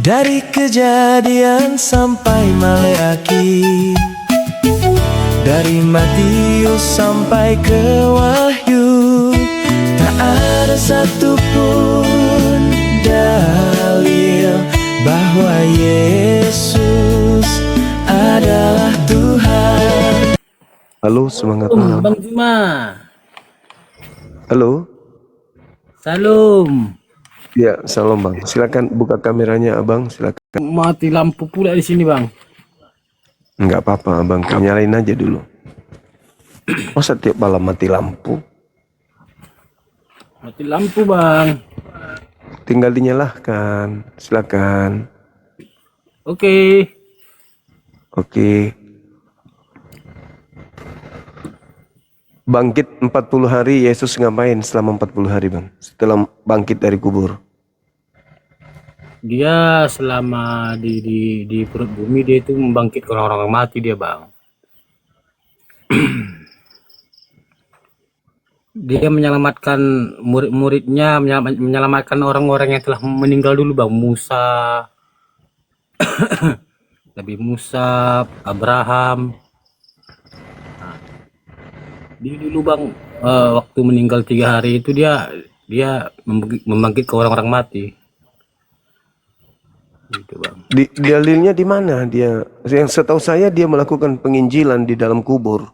Dari Kejadian sampai Maleakhi, dari Matius sampai ke Wahyu, tak ada satupun dalil bahwa Yesus adalah Tuhan. Halo, semangat malam. Bang Juma. Halo. Salam. Ya, salam Bang. Silakan buka kameranya Abang, silakan. Mati lampu pula di sini, Bang. Enggak apa-apa, Abang. Nyalain aja dulu. Masa tiap malam mati lampu? Mati lampu, Bang. Tinggal dinyalakan. Silakan. Oke. Oke. Bangkit 40 hari, Yesus ngapain selama 40 hari, Bang? Setelah bangkit dari kubur. Dia selama di perut bumi dia itu membangkitkan orang-orang mati dia, Bang. Dia menyelamatkan murid-muridnya, menyelamatkan orang-orang yang telah meninggal dulu, Bang. Musa, Nabi Musa, Abraham. Dia dulu, Bang, waktu meninggal 3 hari itu dia membangkitkan orang-orang mati. Gitu, Bang. Dalilnya di mana dia? Yang setahu saya dia melakukan penginjilan di dalam kubur.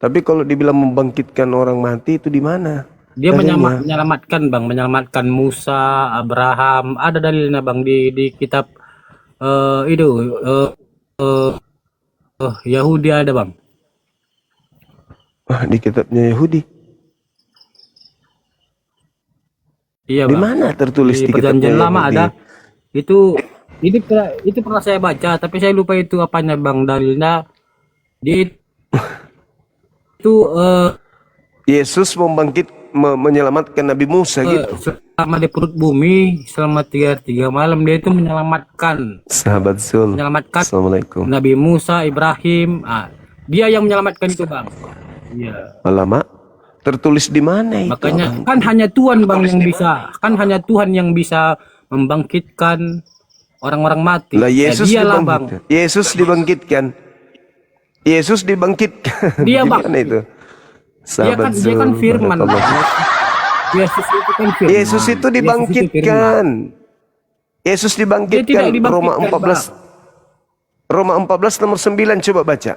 Tapi kalau dibilang membangkitkan orang mati itu di mana? Dia Dalilnya? menyelamatkan, Bang, menyelamatkan Musa, Abraham. Ada dalilnya, Bang, di kitab Yahudi ada, Bang. Di kitabnya Yahudi. Iya, Di Bang. mana tertulis Di di kitabnya Perjanjian Lama Yahudi? ada. Itu pernah saya baca, tapi saya lupa itu apanya, Bang, dalilnya. Dia itu Yesus menyelamatkan Nabi Musa gitu. selama di perut bumi selama 3 malam dia itu menyelamatkan Sahabat Zul. Assalamualaikum. Nabi Musa, Ibrahim. Dia yang menyelamatkan itu, Bang. Iya. Alamak, tertulis di mana itu? Makanya kan hanya Tuhan, Bang, yang bisa. Kan hanya Tuhan yang bisa membangkitkan orang-orang mati. Lah Yesus dialah, Bang. dibangkitkan. Yesus dibangkitkan. Yesus dibangkitkan. Dia, Bang. Gimana itu? Dia kan firman. Yesus itu kan firman. Yesus itu dibangkitkan. Yesus Dia tidak dibangkitkan. dibangkitkan, Roma 14 nomor 9 coba baca.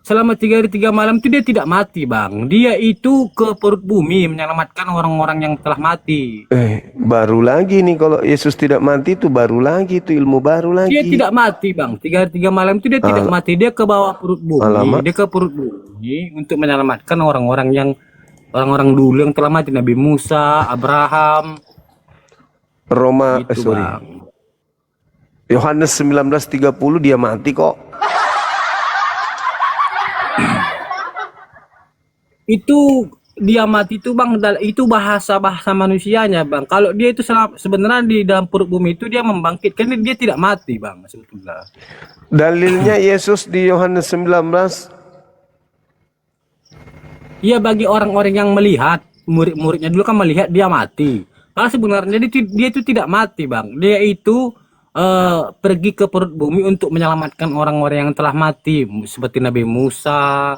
Selama 3 hari 3 malam itu dia tidak mati, Bang. Dia itu ke perut bumi menyelamatkan orang-orang yang telah mati. Baru lagi nih kalau Yesus tidak mati itu baru lagi itu ilmu baru lagi. Dia tidak mati, Bang. 3 hari 3 malam itu dia tidak mati. Dia ke bawah perut bumi. Alamak. Dia ke perut bumi untuk menyelamatkan orang-orang dulu yang telah mati. Nabi Musa, Abraham. Roma, Gitu, sorry. Bang. Yohanes 19:30 dia mati kok. Itu dia mati itu, Bang, itu bahasa manusianya, Bang. Kalau dia itu sebenarnya di dalam perut bumi itu dia membangkitkan, dia tidak mati, Bang, sebetulnya. Dalilnya Yesus di Yohanes 19. Iya, bagi orang-orang yang melihat, murid-muridnya dulu kan melihat dia mati. Karena sebenarnya dia itu tidak mati, Bang. Dia itu pergi ke perut bumi untuk menyelamatkan orang-orang yang telah mati, seperti Nabi Musa,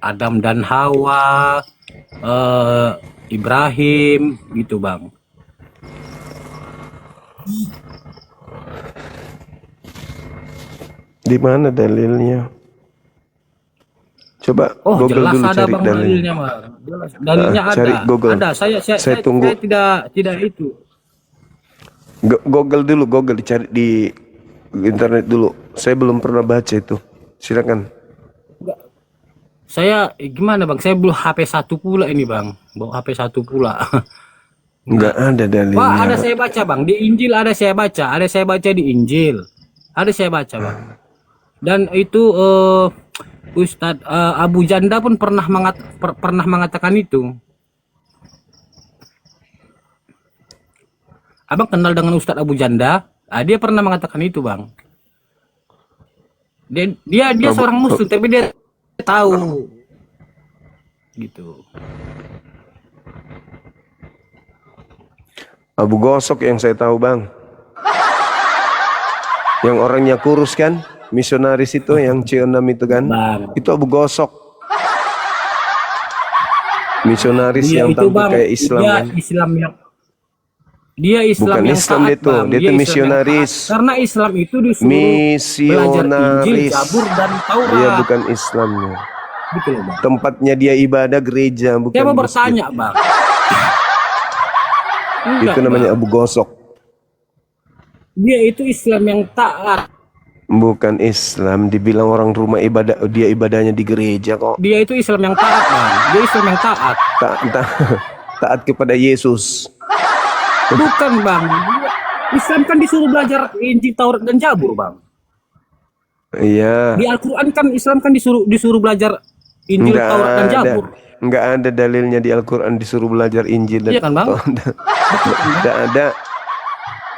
Adam dan Hawa, Ibrahim, gitu, Bang. Di mana dalilnya? Coba Google Jelas dulu ada, cari Bang, dalilnya. dalilnya, Bang. Dalilnya ada. Cari Google. Ada. Saya tunggu. tidak itu. Google dulu, Google dicari di internet dulu. Saya belum pernah baca itu. Silakan. Saya gimana, Bang? Saya belum HP 1 pula ini, Bang. Bawa HP 1 pula. Enggak ada dalilnya. Wah, ada saya baca, Bang. Di Injil ada saya baca. Ada saya baca di Injil. Ada saya baca, Bang. Dan itu Ustadz Abu Janda pun pernah mengatakan itu. Abang kenal dengan Ustadz Abu Janda? Dia pernah mengatakan itu, Bang. Dia seorang Muslim, tapi dia tahu gitu. Abu Gosok yang saya tahu bang. Yang orangnya kurus kan, misionaris itu yang C6 itu kan, Bang. itu Abu Gosok. Misionaris Dia yang itu tampil bang, kayak Islam dia kan. Islam yang dia Islam Bukan yang Islam taat, itu, bang. dia itu Islam yang misionaris. taat. Karena Islam itu disuruh belajar Injil, Misionaris. Zabur dan Taurat. Dia bukan Islamnya. Gitu loh, bang. Tempatnya dia ibadah gereja, bukan Saya mau masjid. bertanya, bang. Enggak, Itu namanya Bang. Abu Gosok. Dia itu Islam yang taat. Bukan Islam, dibilang orang rumah ibadah, dia ibadahnya di gereja kok. Dia itu Islam yang taat, bang. Dia Islam yang taat. Taat kepada Yesus. Bukan, bang. Islam kan disuruh belajar Injil, Taurat dan Zabur, bang. Iya. Di Al-Quran kan Islam kan disuruh belajar Injil, Nggak Taurat dan ada, Zabur. nggak ada dalilnya di Al-Quran disuruh belajar Injil dan Iya kan, Bang? Nggak ada,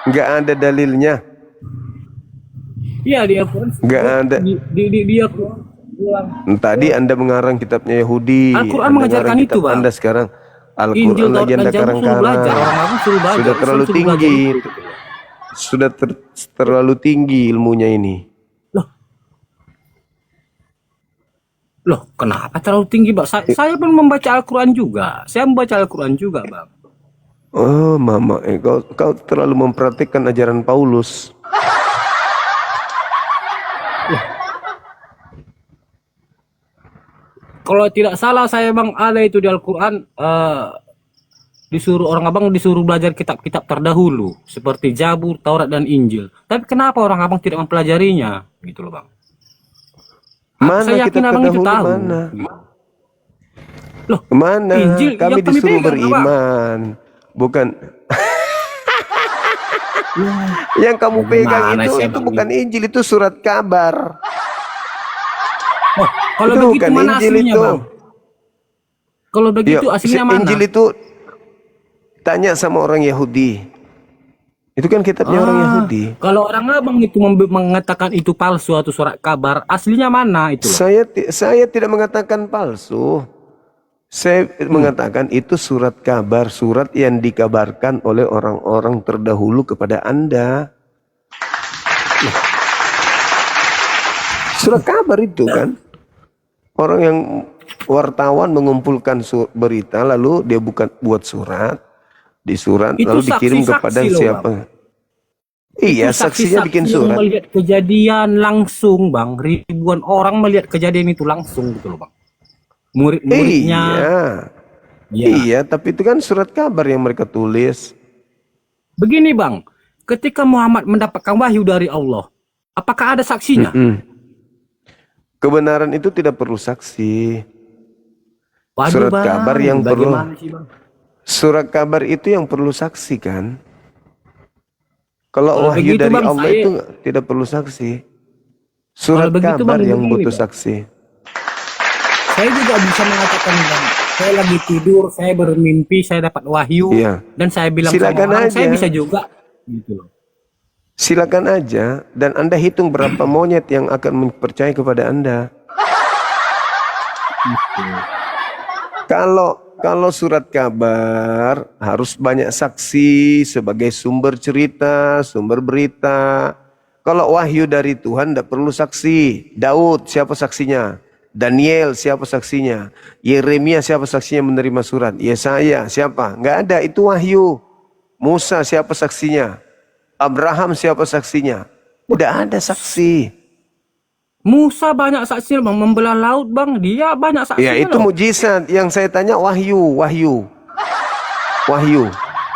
nggak ada dalilnya. Iya, di Al-Quran. Nggak ada. Di Al-Quran bilang, Tadi Anda mengarang kitabnya Yahudi. Al-Quran Anda mengajarkan mengarang itu, kitab Bang. Anda sekarang. Injil, Al-Quran Taurat lagi dan Anda Zabur suruh belajar. karang-karang. Orang awam suruh belajar. Sudah Islam terlalu suruh belajar tinggi. itu. Sudah terlalu tinggi ilmunya ini. Loh, kenapa terlalu tinggi, Bang? Saya pun membaca Al-Quran juga. Saya membaca Al-Quran juga, Bang. Oh, mama, kau terlalu memperhatikan ajaran Paulus. Kalau tidak salah saya, Bang, ada itu di Al-Quran, disuruh orang abang disuruh belajar kitab-kitab terdahulu seperti Zabur, Taurat dan Injil. Tapi kenapa orang abang tidak mempelajarinya? Gitu loh, Bang. Mana Saya kita yakin abang itu terdahulu tahu. mana? Loh, Mana? Injil Kami yang kami disuruh pegang, beriman, bukan yang kamu pegang Bagaimana sih, itu Bang? bukan Injil, itu surat kabar. Oh, kalau Itu begitu bukan mana Injil aslinya, itu. Bang? Kalau begitu Ya, aslinya mana? Injil itu tanya sama orang Yahudi. Itu kan kitabnya orang Yahudi. Kalau orang abang itu mengatakan itu palsu atau surat kabar, aslinya mana itu loh? Saya tidak mengatakan palsu. Saya mengatakan itu surat kabar, surat yang dikabarkan oleh orang-orang terdahulu kepada Anda. Surat kabar itu kan orang yang wartawan mengumpulkan berita, lalu dia buat surat, di surat Itu lalu dikirim kepada saksi-saksi loh, siapa? Iya, Itu saksinya bikin yang surat. melihat kejadian langsung, Bang. Ribuan orang melihat kejadian itu langsung gitu loh, Bang. Murid-muridnya. Iya. Ya. Iya, tapi itu kan surat kabar yang mereka tulis. Begini, Bang. Ketika Muhammad mendapatkan wahyu dari Allah, apakah ada saksinya? Kebenaran itu tidak perlu saksi. Waduh, Surat Bang, kabar yang perlu. bagaimana sih, Bang? Surat kabar itu yang perlu saksi kan? Kalau Kalau wahyu begitu, dari Bang, Allah saya- itu tidak perlu saksi. Surat Kalau begitu, kabar Bang, yang begini, butuh Bang. saksi. Saya juga bisa mengatakan, Bang, saya lagi tidur, saya bermimpi, saya dapat wahyu, Iya. dan saya bilang Silakan sama orang, aja. saya bisa juga, gitu loh. Silakan aja, dan Anda hitung berapa monyet yang akan percaya kepada Anda. Kalau surat kabar harus banyak saksi sebagai sumber cerita, sumber berita. Kalau wahyu dari Tuhan tidak perlu saksi. Daud siapa saksinya? Daniel siapa saksinya? Yeremia siapa saksinya menerima surat? Yesaya siapa? Nggak ada, itu wahyu. Musa siapa saksinya? Abraham siapa saksinya? Tidak ada saksi. Musa banyak saksinya, Bang, membelah laut, Bang, dia banyak saksinya. Ya itu loh. mujizat. Yang saya tanya wahyu.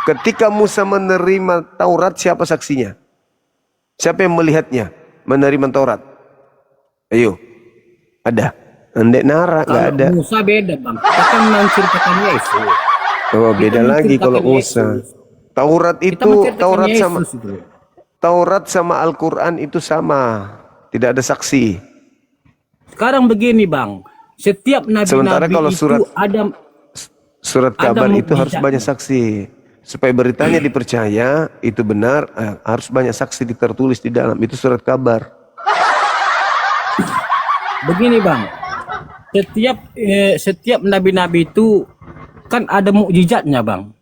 Ketika Musa menerima Taurat, siapa saksinya? Siapa yang melihatnya menerima Taurat? Ayo, ada. Andek nara nggak Kalau ada. Musa beda, Bang. Kita kan menceritakan Yesus. Oh, beda Kita lagi kalau menceritakan Musa. Yesus. Taurat Kita itu menceritakan Yesus itu. Taurat sama Al-Quran itu sama. Tidak ada saksi. Sekarang begini, Bang. Setiap Sementara nabi-nabi kalau itu surat ada kabar itu harus mukjizatnya. banyak saksi. Supaya beritanya dipercaya, itu benar, harus banyak saksi tertulis di dalam. Itu surat kabar. Begini, Bang. Setiap nabi-nabi itu kan ada mukjizatnya, Bang.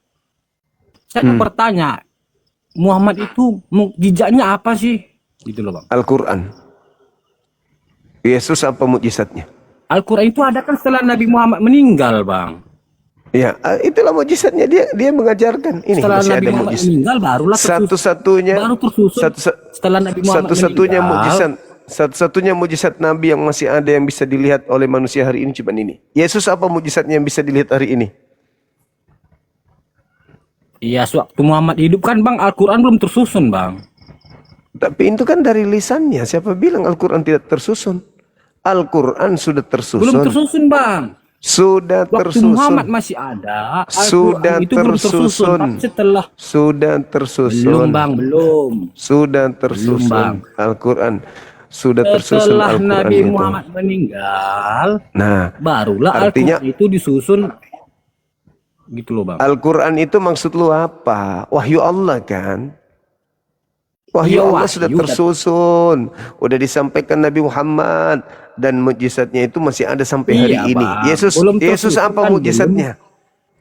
Saya tuh bertanya, Muhammad itu mukjizatnya apa sih? Gitu loh, Bang. Al-Quran. Yesus apa mukjizatnya? Al-Quran itu ada kan setelah Nabi Muhammad meninggal, Bang. Ya, itulah mukjizatnya, dia mengajarkan ini Setelah masih Nabi ada Muhammad mukjizat. meninggal barulah Satu-satunya baru tersusun setelah Nabi Muhammad satu-satunya meninggal. mukjizat, satu-satunya mukjizat Nabi yang masih ada yang bisa dilihat oleh manusia hari ini cuma ini. Yesus apa mukjizatnya yang bisa dilihat hari ini? Iya, sewaktu Muhammad hidup kan, Bang, Al-Quran belum tersusun, Bang. Tapi itu kan dari lisannya. Siapa bilang Al-Quran tidak tersusun? Al-Quran sudah Belum tersusun. tersusun, Bang. Sudah Waktu Muhammad tersusun. masih ada, Sudah Al-Quran itu belum tersusun. tersusun. Tapi setelah Sudah belum, tersusun. Bang, belum. Sudah tersusun. Bang. Al-Quran sudah tersusun. Setelah Al-Quran Nabi itu. Muhammad meninggal, Nah, barulah artinya Al-Quran itu disusun. Gitu loh, Bang. Al-Quran itu maksud lu apa? Wahyu Allah kan? Wahyu Iya, Allah wahyu, sudah tersusun. Udah disampaikan Nabi Muhammad. Dan mukjizatnya itu masih ada sampai hari Iya, ini. Bang. Yesus Belum Yesus tersusun apa kan, mukjizatnya?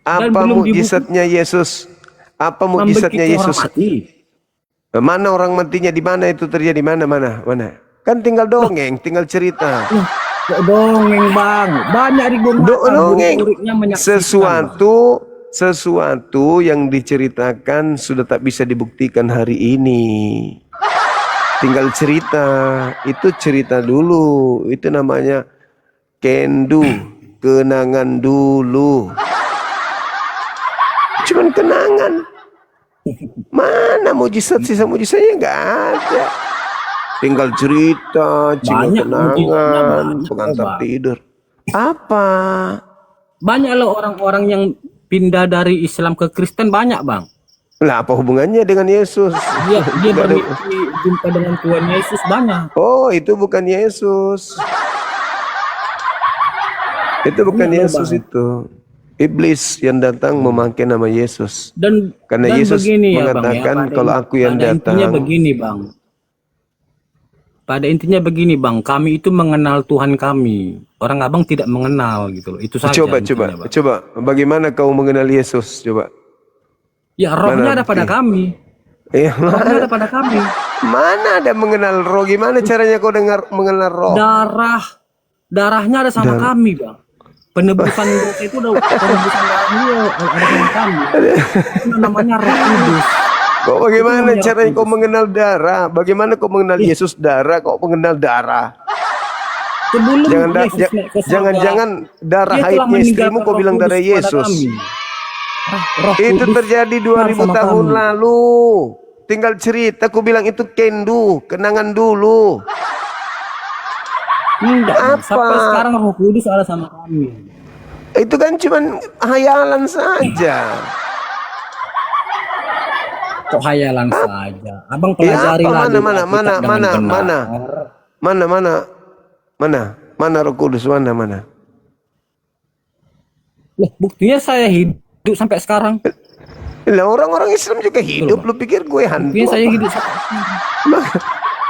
Dan Apa belum mukjizatnya Yesus? Apa mukjizatnya Membangkitkan orang Yesus? mati. Mana orang matinya, di mana itu terjadi? Mana? Kan tinggal dongeng, tinggal cerita. Kok dongeng, Bang? Banyak ribuan Dongeng. murid-muridnya menyaksikan, Sesuatu yang diceritakan sudah tak bisa dibuktikan hari ini. Tinggal cerita. Itu cerita dulu. Itu namanya kendu, kenangan dulu. Cuman kenangan. Mana mujizat, sisa mujizatnya nggak ada. Tinggal cerita, tinggal Banyak kenangan, mujizatnya, banyak, pengantar Bang. tidur. Apa? Banyak loh orang-orang yang pindah dari Islam ke Kristen, banyak, Bang. Lah apa hubungannya dengan Yesus? Dia bermimpi jumpa dengan Tuhan Yesus, banyak. Oh, itu bukan Yesus. Itu bukan Banyak loh, Yesus Bang. itu. Iblis yang datang memakai nama Yesus. Karena Dan Yesus begini ya, Bang, mengatakan pada kalau aku yang pada intinya datang. begini, Bang. Pada intinya begini, Bang, kami itu mengenal Tuhan kami. Orang Abang tidak mengenal gitu loh. Itu saja. Coba. intinya, Bang. Bagaimana kau mengenal Yesus? Coba. Ya, rohnya Mana ada pada bukti? kami. Rohnya ada pada kami. Mana ada mengenal roh? Gimana caranya kau mengenal roh? Darahnya ada sama kami, Bang. Penebusan dosa itu udah penebusan darahnya ada sama kami. Itu namanya Roh Kudus. Kok bagaimana namanya caranya roh kau mengenal darah? Bagaimana kau mengenal Yesus darah? Kau mengenal darah? Sebelum Yesus naik ke surga, Jangan darah dia telah haidnya meninggalkan istrimu kau Roh bilang Kudus darah kepada Yesus. kami. Roh Itu Kudus terjadi 2000 sama tahun kami. lalu. Tinggal cerita, aku bilang itu kendu, kenangan dulu. Enggak, Bang. Apa? Sampai sekarang Roh Kudus ada sama kami. Itu kan cuman hayalan saja. Kok hayalan saja. Abang Ya pelajari apa? lah dulu Mana Alkitab dengan benar. Mana Roh Kudus, mana? Loh, buktinya saya hidup sampai sekarang. Lah orang-orang Islam juga hidup, lu pikir gue hantu? Buktinya saya apa? hidup sampai sekarang.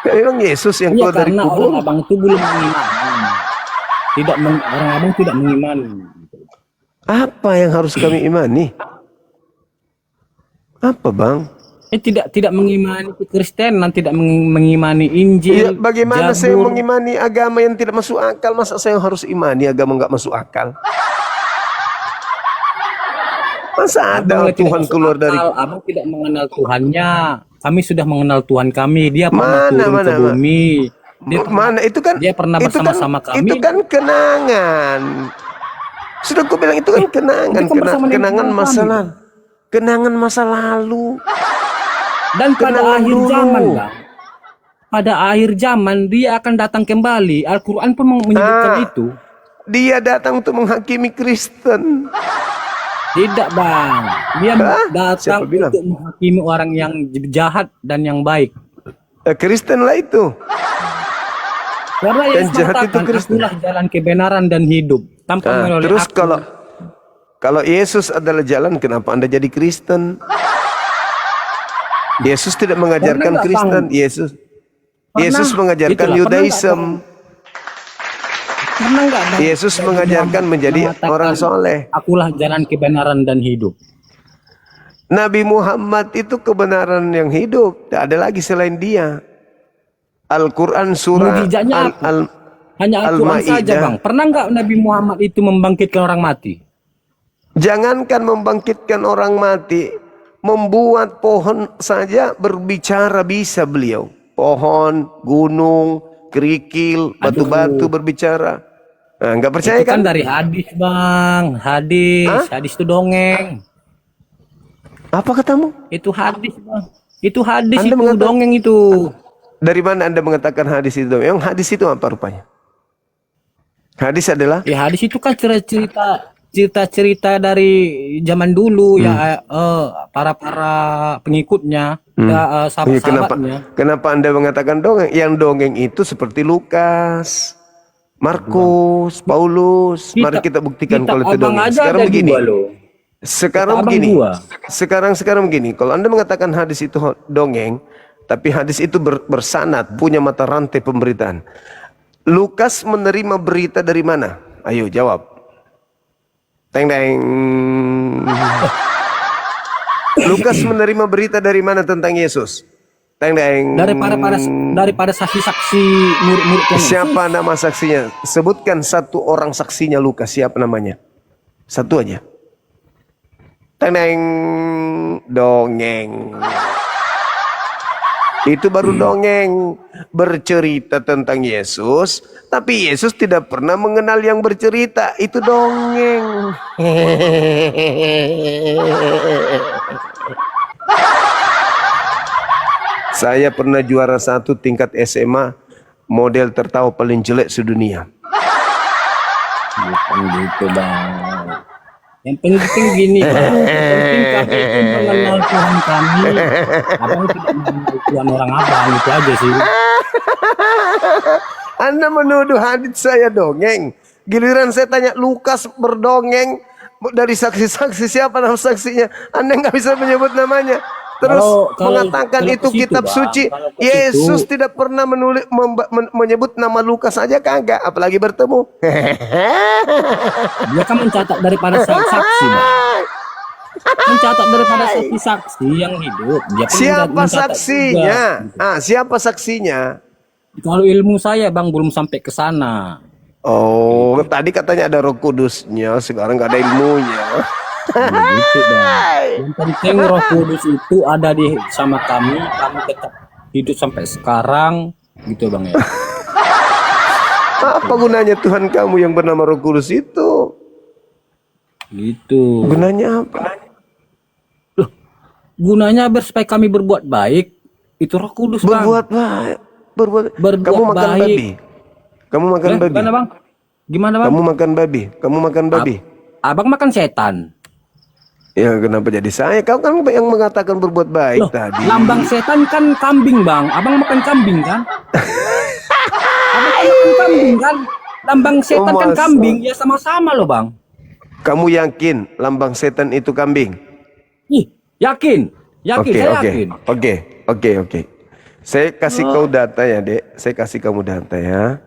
Memang Yesus yang Iya, keluar dari karena kubur. orang Abang itu belum mengimani. Orang Abang tidak mengimani. Apa yang harus kami imani? Apa bang? Tidak mengimani Kekristenan, tidak mengimani Injil. Ya, bagaimana saya Zabur. mengimani agama yang tidak masuk akal? Masa saya harus imani agama nggak masuk akal? Masa ada Abang tidak Tuhan masuk keluar akal. dari... Abang tidak mengenal Tuhannya. Kami sudah mengenal Tuhan kami. Dia pernah Mana, turun ke mana? bumi. Mana itu kan? Dia pernah itu bersama-sama kami. Itu kan kenangan. Sudah aku bilang itu kan kenangan, itu kan bersama dengan kenangan kami. masa lalu. Kenangan masa lalu. Dan pada Kenangan akhir dulu. zaman, Bang. Pada akhir zaman dia akan datang kembali. Al-Quran pun menyebutkan itu. Dia datang untuk menghakimi Kristen. Tidak, Bang. Dia datang Siapa bilang? untuk menghakimi orang yang jahat dan yang baik. Kristen lah itu. Karena Yang Yesus jahat itu mengatakan, Kristen. akulah jalan kebenaran dan hidup. Tanpa melalui Terus aku. kalau Yesus adalah jalan, kenapa Anda jadi Kristen? Yesus tidak mengajarkan Karena nggak Kristen. Yesus mengajarkan itulah, Yudaism. Karena enggak ada. Yesus mengajarkan menjadi Mengatakan, orang soleh. akulah jalan kebenaran dan hidup. Nabi Muhammad itu kebenaran yang hidup, tidak ada lagi selain dia. Al-Quran surah Mukjizatnya apa? Hanya Al-Quran saja, Bang. Pernah nggak Nabi Muhammad itu membangkitkan orang mati? Jangankan membangkitkan orang mati, membuat pohon saja berbicara bisa beliau. Pohon, gunung, kerikil, batu-batu berbicara. Nah, nggak percaya Itu kan kan? dari hadis, Bang. Hadis itu dongeng. Apa katamu? Itu hadis, Bang. Itu hadis, Anda itu mengatakan- dongeng itu. Dari mana Anda mengatakan hadis itu? Yang hadis itu apa rupanya? Hadis adalah Ya hadis itu kan cerita-cerita dari zaman dulu ya, para pengikutnya, ya, Iya, sahabat-sahabatnya. kenapa Anda mengatakan dongeng? Yang dongeng itu seperti Lukas, Markus, Paulus. Mari kita buktikan kalau itu abang dongeng. aja Sekarang ada begini. dua loh. Sekarang Kata abang begini. dua. Sekarang begini. Kalau Anda mengatakan hadis itu dongeng, tapi hadis itu bersanad, punya mata rantai pemberitaan. Lukas menerima berita dari mana? Ayo jawab. Teng teng. Lukas menerima berita dari mana tentang Yesus? Teng teng. Daripada saksi-saksi murid-muridnya. Siapa nama saksinya? Sebutkan satu orang saksinya Lukas. Siapa namanya? Satu aja. Teng teng. Dongeng. Itu baru dongeng, bercerita tentang Yesus, tapi Yesus tidak pernah mengenal yang bercerita. Itu dongeng. Saya pernah juara 1 tingkat SMA, model tertawa paling jelek sedunia. Bukan gitu, Bang. Yang penting gini, Bang. Yang penting kami itu mengenal Tuhan kami. Abang tidak mengenal Tuhan orang abang, itu aja sih. Anda menuduh hadits saya dongeng. Giliran saya tanya Lukas berdongeng, dari saksi-saksi siapa nama saksinya? Anda nggak bisa menyebut namanya. Terus mengatakan kalau itu ke situ, kitab Bang, suci. kalau ke Yesus situ. tidak pernah menyebut nama Lukas saja kagak, apalagi bertemu. Dia kan mencatat daripada saksi, Bang. Mencatat daripada saksi-saksi yang hidup. Dia kan Siapa mencatat saksinya? juga. Siapa saksinya? Kalau ilmu saya, Bang, belum sampai ke sana. Oh, tadi katanya ada Roh Kudusnya, sekarang nggak ada ilmunya. Begitu, Bang. Yang penting Roh Kudus itu ada di sama kami tetap hidup sampai sekarang, gitu, Bang ya. Apa gunanya Tuhan kamu yang bernama Roh Kudus itu? Gitu. Gunanya apa? Gunanya supaya kami berbuat baik. Itu Roh Kudus, Bang. Berbuat baik. Berbuat. Berbuat Kamu makan baik. babi. Kamu makan babi. Gimana, Bang? Gimana, Bang? Kamu makan babi. Kamu makan babi. Abang makan setan. Ya kenapa jadi saya? Kau kan yang mengatakan berbuat baik Loh, tadi. lambang setan kan kambing, Bang. Abang makan kambing kan? Abang kan makan kambing kan? Lambang setan kan masa? kambing, ya sama-sama loh, Bang. Kamu yakin lambang setan itu kambing? Ih, yakin. Yakin, Oke, saya oke, yakin. oke. Saya kasih kau data ya, Dek. Saya kasih kamu data ya.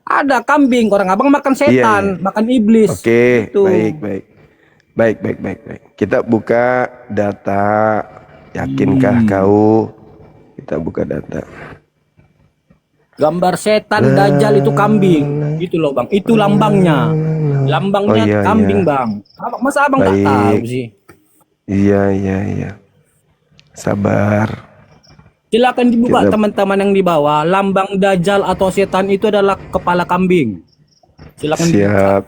Ada kambing, orang abang makan setan, Iya. makan iblis. Oke, Gitu. baik. Kita buka data. Yakinkah kau? Kita buka data. Gambar setan dajjal itu kambing. Gitu loh, Bang. Itu lambangnya. Lambangnya Oh, iya, kambing, iya. Bang. Masa abang tak Baik. tahu sih? Iya. Sabar. Silakan dibuka Kita- teman-teman yang di bawah. Lambang dajjal atau setan itu adalah kepala kambing. Silakan dibuka.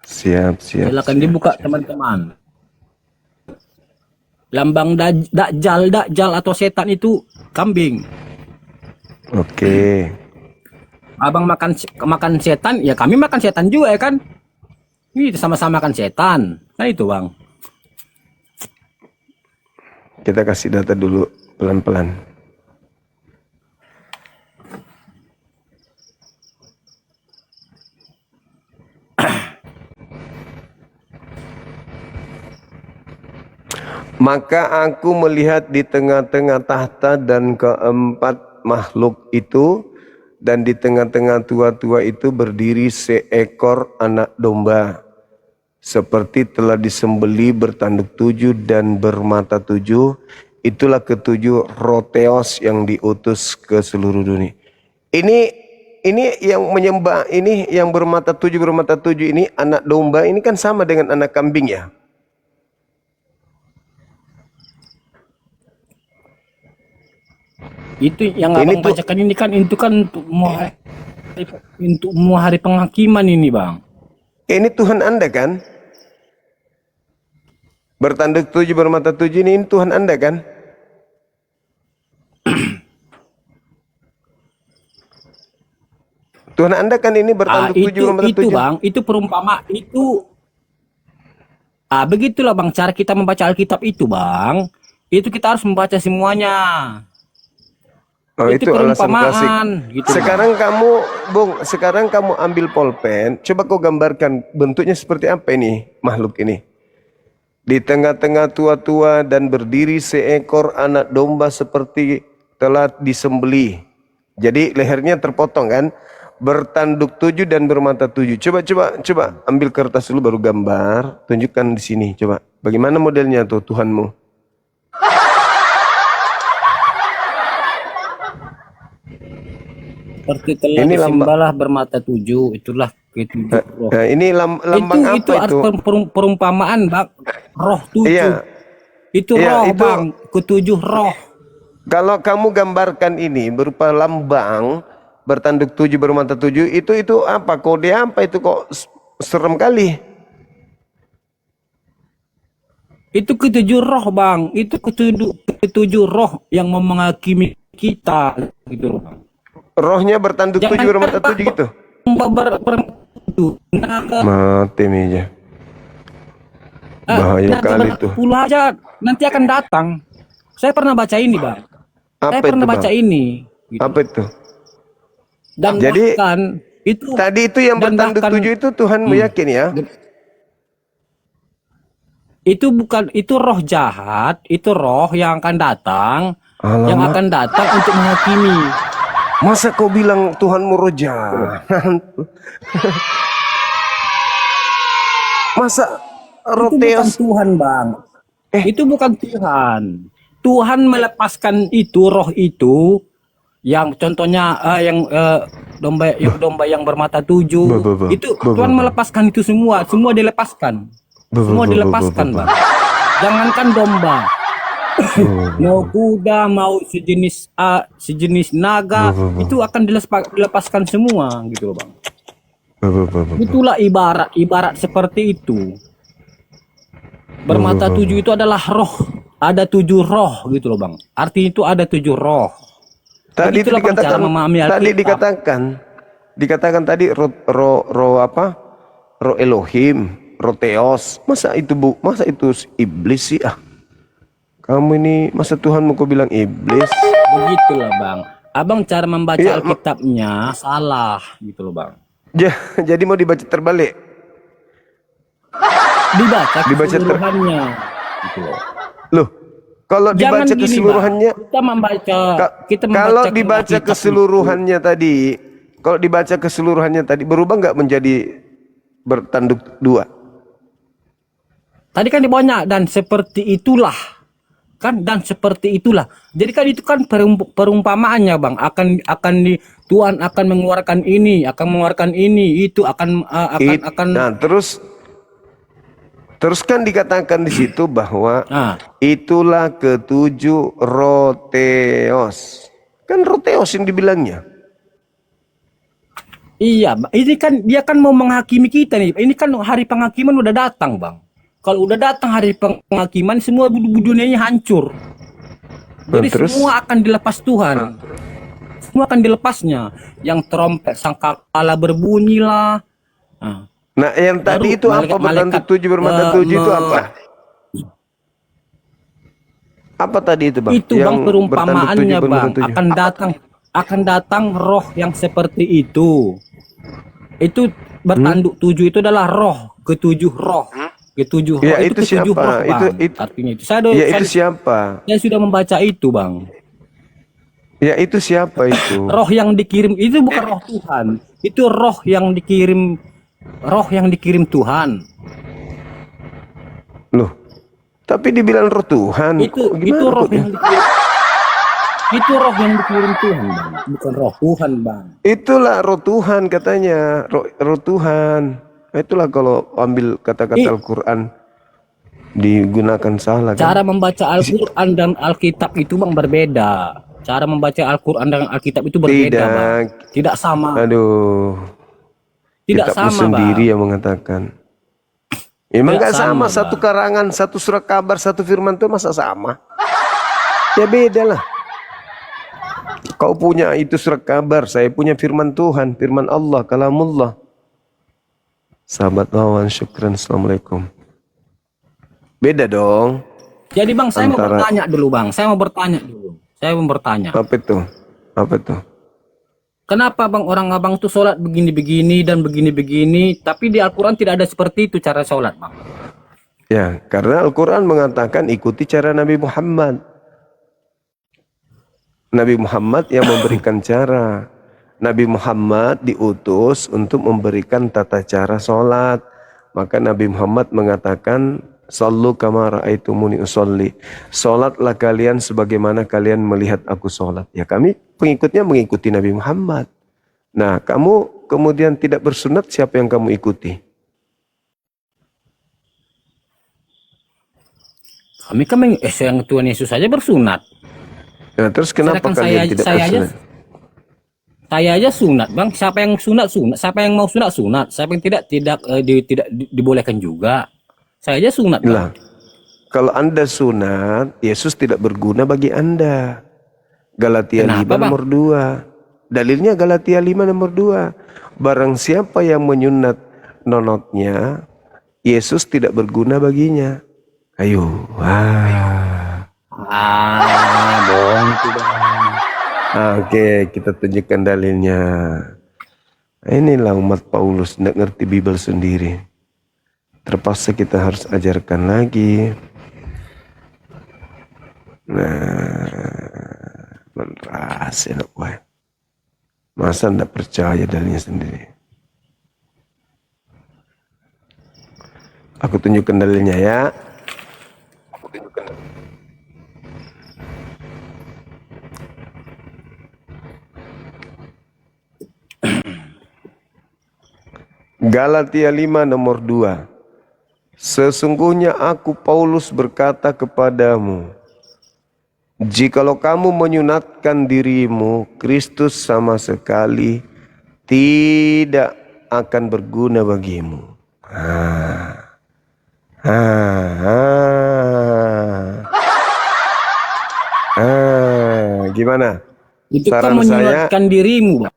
Siap. Silakan dibuka teman-teman. Lambang dajjal atau setan itu kambing. Oke. Abang makan setan, ya kami makan setan juga ya kan? Itu sama-sama makan setan. Kan itu, Bang. Kita kasih data dulu pelan-pelan. Maka aku melihat di tengah-tengah tahta dan keempat makhluk itu, dan di tengah-tengah tua-tua itu berdiri seekor anak domba. seperti telah disembeli bertanduk 7 dan bermata 7. Itulah ketujuh roh theos yang diutus ke seluruh dunia. Ini yang menyembah, ini yang bermata 7 ini anak domba, ini kan sama dengan anak kambing ya. Itu yang Ini abang tuh- bacakan ini kan itu kan untuk mau hari penghakiman ini bang. Ini Tuhan Anda kan? Bertanduk 7 bermata 7 ini Tuhan Anda kan? Tuhan Anda kan ini bertanduk 7 bermata 7. Itu bang, itu perumpama itu. Begitulah bang cara kita membaca Alkitab itu bang. Itu kita harus membaca semuanya. Oh, Itu itu alasan klasik. perumpamaan, gitu, Sekarang kamu, Bung, sekarang kamu ambil pulpen, coba kau gambarkan bentuknya seperti apa ini makhluk ini. Di tengah-tengah tua-tua dan berdiri seekor anak domba seperti telah disembelih. Jadi lehernya terpotong kan? Bertanduk 7 dan bermata 7. Coba ambil kertas dulu baru gambar, tunjukkan di sini coba. Bagaimana modelnya tuh Tuhanmu? Seperti telah Ini disembahlah bermata 7, itulah ketujuh roh. Nah, ini lambang apa itu itu? perumpamaan bang. Roh 7. Iya. Itu Iya, roh itu- bang, ketujuh roh. Kalau kamu gambarkan ini berupa lambang bertanduk 7 bermata 7, itu apa? Kode apa itu kok serem kali? Itu ketujuh roh bang, itu ketujuh roh yang menghakimi kita gitu loh bang. Rohnya bertanduk 7 bermata 7 gitu. Mati meja. Bahaya kali itu. Puluh aja nanti akan datang. Saya pernah baca ini bang. Saya Apa pernah itu, baca Bang? ini. Gitu. Apa itu? Dan Jadi, bahkan itu Tadi itu yang dan bertanduk bahkan- 7 itu Tuhanmu yakin ya? itu bukan, itu roh jahat, itu roh yang akan datang, yang Alamak. akan datang untuk menghakimi. Masa kau bilang Tuhanmu roh jahat? Masa roh Itu bukan theos? Tuhan bang. Itu bukan Tuhan. Tuhan melepaskan itu roh itu, yang contohnya domba yang bermata 7. Itu Tuhan melepaskan itu semua dilepaskan. Semua dilepaskan bang. Jangankan domba. Mau kuda, mau sejenis naga, itu akan dilepaskan semua gitu loh bang. Itulah ibarat seperti itu. Bermata 7 itu adalah roh. Ada 7 roh gitu loh bang. Artinya itu ada 7 roh. Tadi itu Begitulah, Bang, cara memahami Alkitab. dikatakan tadi roh apa? Roh Elohim, roh theos. Masa itu iblis sih ah? Kamu ini masa Tuhanmu kau bilang iblis? Begitulah bang. Abang cara membaca Iya, Alkitabnya salah gitu loh bang. Jadi mau dibaca terbalik. Dibaca Dibaca keseluruhannya gitu loh. Loh, kalau Jangan dibaca gini, keseluruhannya, Bang. Kita membaca kalau dibaca Alkitab keseluruhannya tadi, kalau dibaca keseluruhannya tadi berubah nggak menjadi bertanduk 2? Tadi kan di bawahnya dan seperti itulah. Kan dan seperti itulah. Jadi kan itu kan perumpamaannya bang. Tuhan akan mengeluarkan ini, itu akan. Nah, terus kan dikatakan di situ bahwa itulah ketujuh roh theos. Kan roh theos yang dibilangnya. Iya, ini kan dia kan mau menghakimi kita nih. Ini kan hari penghakiman udah datang, Bang. Kalau udah datang hari penghakiman, semua dunianya hancur. Jadi terus? semua akan dilepas Tuhan. Semua akan dilepasnya. Yang trompet sangkakala berbunyi lah. Nah, yang tadi Baru itu apa bertanduk 7 bermata 7 itu apa? Apa tadi itu, Bang? Itu Bang Yang perumpamaannya bertanduk 7 Bang. bermata 7. Akan datang roh yang seperti itu. Itu bertanduk 7 itu adalah roh, ketujuh roh. Ketujuh roh Ya, itu itu ketujuh siapa? roh, Bang. Itu- Artinya itu. Ya, itu siapa? Saya sudah membaca itu, Bang. Ya, itu siapa itu? Roh yang dikirim itu bukan roh Tuhan. Itu roh yang dikirim Tuhan. Loh, tapi dibilang roh Tuhan. Itu Kok gimana roh kok dia? yang dikirim. Itu roh yang dikirim Tuhan, Bang. Bukan roh Tuhan, Bang. Itulah roh Tuhan katanya, roh Tuhan. Itulah kalau ambil kata-kata Ih, Al-Quran digunakan salah kan? cara membaca Al-Quran dan Alkitab itu, Bang, berbeda. Cara membaca Al-Quran dan Alkitab itu berbeda, Bang. Tidak, Tidak sama. aduh, Tidak kitabmu sama, sendiri Bang. yang mengatakan. Emang Tidak gak sama, sama, satu Bang. karangan, satu surat kabar, satu firman itu masa sama? Ya beda lah. Kau punya itu surat kabar, saya punya firman Tuhan, firman Allah, kalamullah. Sahabat Wawan, syukran, assalamualaikum. Beda dong. Jadi, Bang, saya mau Antara- bertanya dulu, Bang. Saya mau bertanya. Apa itu? Apa itu? Kenapa, Bang, orang abang tuh sholat begini-begini dan begini-begini, tapi di Al-Quran tidak ada seperti itu cara sholat, Bang? Ya, karena Al-Quran mengatakan ikuti cara Nabi Muhammad. Nabi Muhammad yang memberikan cara. Nabi Muhammad diutus untuk memberikan tata cara sholat. Maka Nabi Muhammad mengatakan, Sallu kama ra'aitumuni usolli. Sholatlah kalian sebagaimana kalian melihat aku sholat. Ya kami pengikutnya mengikuti Nabi Muhammad. Nah, kamu kemudian tidak bersunat, siapa yang kamu ikuti? Kami kan yang Tuhan Yesus saja bersunat. Nah, terus kenapa Sedangkan kalian tidak bersunat? Saya aja sunat, Bang. Siapa yang sunat, sunat. Siapa yang mau sunat, sunat. Siapa yang tidak dibolehkan juga. Saya aja sunat, Bang. Lah, kalau Anda sunat, Yesus tidak berguna bagi Anda. Galatia Kenapa, 5 Bang? nomor 2. Dalilnya Galatia 5 nomor 2. Barang siapa yang menyunat nonotnya, Yesus tidak berguna baginya. Ayo. Wah. Bohong itu, Bang. Oke, kita tunjukkan dalilnya. Inilah umat Paulus, tidak ngerti Bible sendiri. Terpaksa kita harus ajarkan lagi. Nah, meras enak gue. Masa ndak percaya dalilnya sendiri? Aku tunjukkan dalilnya ya. Galatia 5 nomor 2. Sesungguhnya aku Paulus berkata kepadamu, jikalau kamu menyunatkan dirimu, Kristus sama sekali tidak akan berguna bagimu. Gimana? Itu kan Saran menyunatkan dirimu, Bang.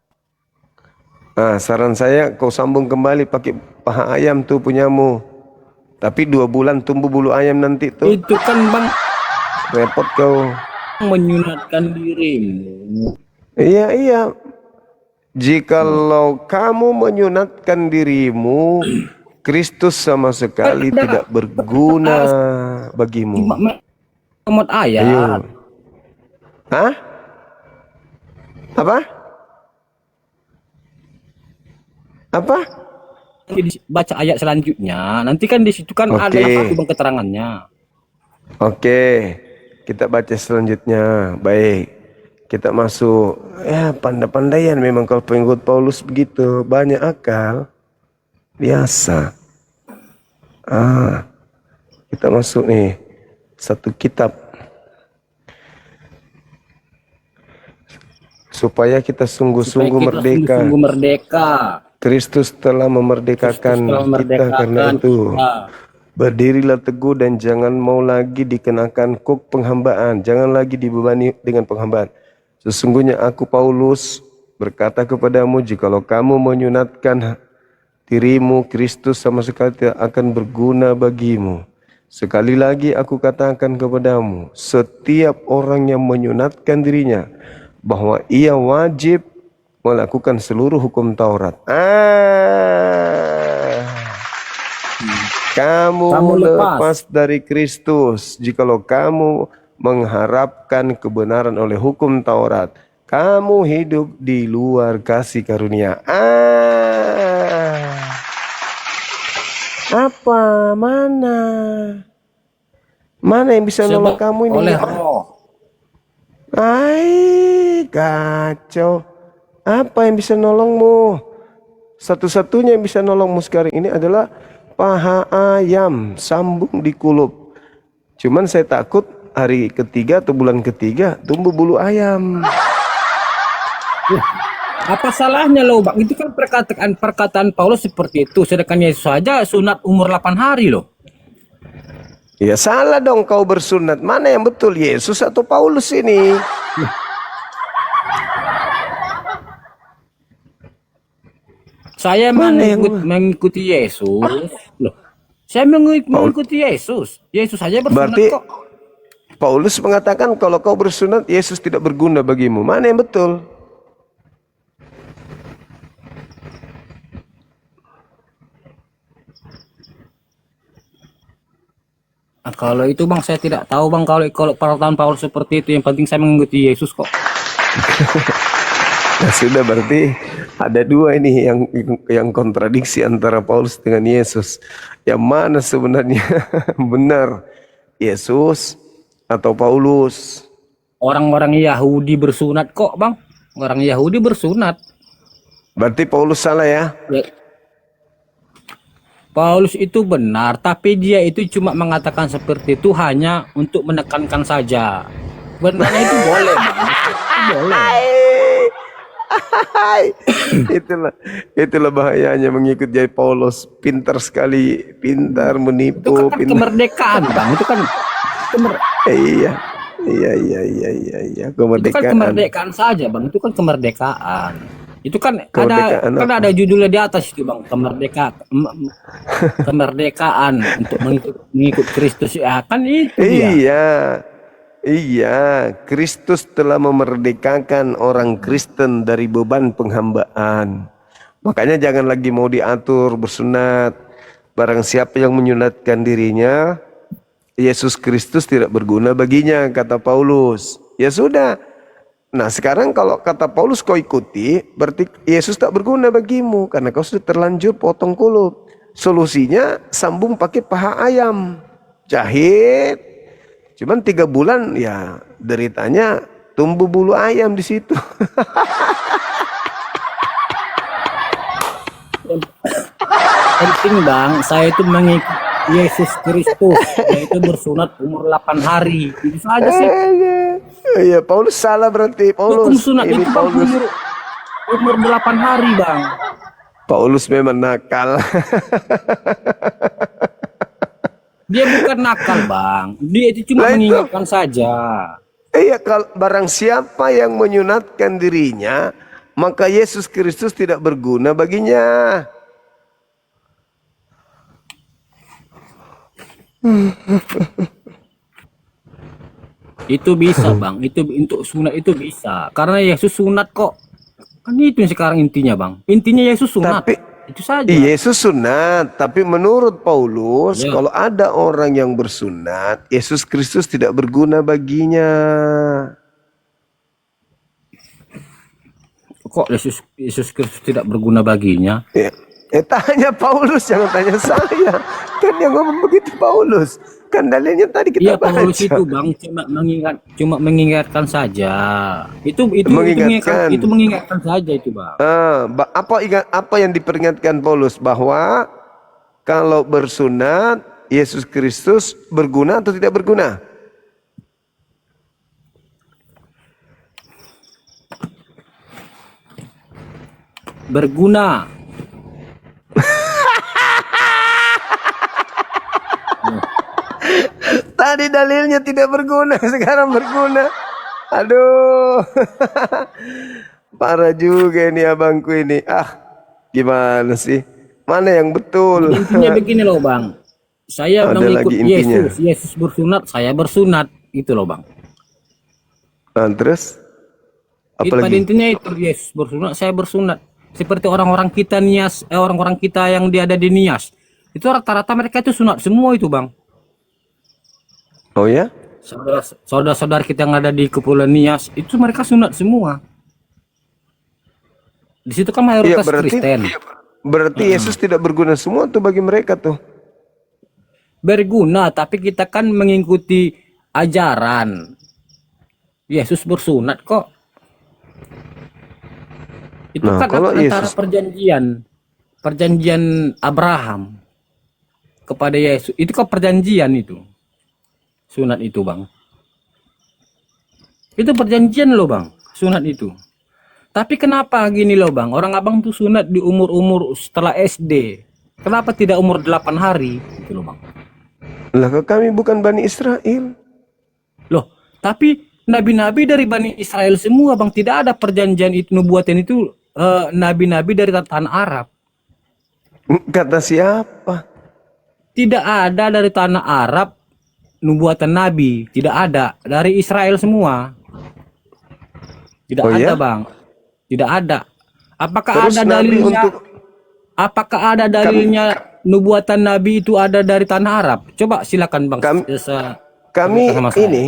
Saran saya kau sambung kembali pakai paha ayam tuh punyamu. Tapi 2 bulan tumbuh bulu ayam nanti tuh. Itu kan, Bang, Repot kau. menyunatkan dirimu. Iya. Jikalau kamu menyunatkan dirimu, Kristus sama sekali tidak berguna bagimu. Kemot ayat. Ayo. Hah? Apa? Apa? Baca ayat selanjutnya. Nanti kan di situ kan ada Oke. apa, Bang, keterangannya. Oke, kita baca selanjutnya. Baik, kita masuk. Ya, pandai-pandaian memang kalau pengikut Paulus begitu. Banyak akal. Biasa. Kita masuk nih. Satu kitab. Supaya kita sungguh-sungguh Supaya kita merdeka. sungguh-sungguh merdeka. Kristus telah memerdekakan kita karena itu. Berdirilah teguh dan jangan mau lagi dikenakan kuk penghambaan. Jangan lagi dibebani dengan penghambaan. Sesungguhnya aku Paulus berkata kepadamu, jikalau kamu menyunatkan dirimu, Kristus sama sekali tidak akan berguna bagimu. Sekali lagi aku katakan kepadamu, setiap orang yang menyunatkan dirinya, bahwa ia wajib melakukan seluruh hukum Taurat. Kamu lepas dari Kristus jikalau kamu mengharapkan kebenaran oleh hukum Taurat. Kamu hidup di luar kasih karunia. Apa? Mana? Mana yang bisa nolong Sebab kamu ini? oleh roh. Ai, kacau. Apa yang bisa nolongmu? Satu-satunya yang bisa nolongmu sekarang ini adalah paha ayam sambung di kulup. Cuman saya takut hari ketiga atau bulan ketiga tumbuh bulu ayam. Apa salahnya loh bang? Itu kan perkataan Paulus seperti itu. Sedangkan Yesus saja sunat umur 8 hari loh. Ya salah dong kau bersunat. Mana yang betul, Yesus atau Paulus ini? Saya Mana yang mengikuti Yesus. Loh, saya mengikuti Yesus. Yesus saja bersunat berarti kok. Paulus mengatakan kalau kau bersunat Yesus tidak berguna bagimu. Mana yang betul? Nah, kalau itu bang saya tidak tahu bang, kalau perkataan Paulus seperti itu. Yang penting saya mengikuti Yesus kok. Nah, sudah berarti ada dua ini yang kontradiksi antara Paulus dengan Yesus. Yang mana sebenarnya benar, Yesus atau Paulus? Orang-orang Yahudi bersunat kok bang. Orang Yahudi bersunat. Berarti Paulus salah ya? Ya, Paulus itu benar, tapi dia itu cuma mengatakan seperti itu hanya untuk menekankan saja. Benarnya itu boleh bang. Itu boleh. Itulah bahayanya mengikuti Paulus. Pintar sekali, pintar Itu menipu, kan pintar. kemerdekaan bang. Iya, Itu kan kemerdekaan. kemerdekaan saja bang. Itu kan kemerdekaan. Itu kan Kemerdekaan kan apa? ada judulnya di atas itu bang. Kemerdekaan untuk mengikut Kristus. Ya kan itu dia. Iya, iya, Kristus telah memerdekakan orang Kristen dari beban penghambaan. Makanya jangan lagi mau diatur bersunat. Barang siapa yang menyunatkan dirinya, Yesus Kristus tidak berguna baginya, kata Paulus. Ya sudah. Nah sekarang kalau kata Paulus kau ikuti, berarti Yesus tak berguna bagimu. Karena kau sudah terlanjur potong kulup. Solusinya sambung pakai paha ayam. Jahit. Cuman 3 bulan ya deritanya tumbuh bulu ayam di situ. Penting bang, saya itu mengikut Yesus Kristus, yaitu bersunat umur 8 hari. Itu saja sih. Iya, Paulus salah berarti. Hukum Paulus sunat ini itu bang Paulus. umur 8 hari bang. Paulus memang nakal. Dia bukan nakal bang, dia itu cuma Lah itu. mengingatkan saja. Iya, kalau barang siapa yang menyunatkan dirinya, maka Yesus Kristus tidak berguna baginya. Itu bisa bang, itu untuk sunat itu bisa, karena Yesus sunat kok. Kan itu yang sekarang intinya bang. Intinya Yesus sunat. Tapi Itu saja. Yesus sunat, tapi menurut Paulus, Ya. kalau ada orang yang bersunat, Yesus Kristus tidak berguna baginya. Kok Yesus Kristus tidak berguna baginya? Tanya Paulus, jangan tanya saya. Kan yang ngomong begitu Paulus. Kan dalilnya tadi Iya kita baca. Paulus itu bang cuma mengingatkan saja. Mengingatkan. Itu mengingatkan saja itu bang. Apa yang diperingatkan Paulus, bahwa kalau bersunat Yesus Kristus berguna atau tidak berguna? Berguna. Tadi dalilnya tidak berguna, sekarang berguna. Aduh. Parah juga ini abangku ini. Gimana sih? Mana yang betul? Intinya begini loh bang. Saya Ada mengikut lagi intinya. Yesus. Yesus bersunat, saya bersunat. Itu loh bang. Nah, terus? Pada Apalagi? intinya itu Yesus bersunat, saya bersunat. Seperti orang-orang kita Nias, orang-orang kita yang ada di Nias. Itu rata-rata mereka itu sunat semua itu bang. Oh ya? Saudara-saudara kita yang ada di Kepulauan Nias itu mereka sunat semua. Di situ kan Iya, mayoritas Kristen. berarti Yesus tidak berguna semua tuh bagi mereka tuh. berguna, tapi kita kan mengikuti ajaran. Yesus bersunat kok. Itu Nah, kan kalau antara Yesus- perjanjian Abraham kepada Yesus. Itu kan perjanjian itu. Sunat itu, Bang. Itu perjanjian loh, Bang. Sunat itu. Tapi kenapa gini loh, Bang? Orang abang tuh sunat di umur-umur setelah SD. Kenapa tidak umur 8 hari? Gitu loh, Bang. Lah kami bukan Bani Israel. Loh, tapi nabi-nabi dari Bani Israel semua, Bang. Tidak ada perjanjian itu, nubuatan itu, nabi-nabi dari tanah Arab. Kata siapa? Tidak ada dari tanah Arab nubuatan nabi. Tidak ada. Dari Israel semua. Tidak Oh, ada, ya? Bang. Tidak ada. Apakah Terus ada Nabi dalilnya? untuk Apakah ada dalilnya nubuatan nabi itu ada dari tanah Arab? Coba silakan, Bang. Kami- Cerita kami sama saya. ini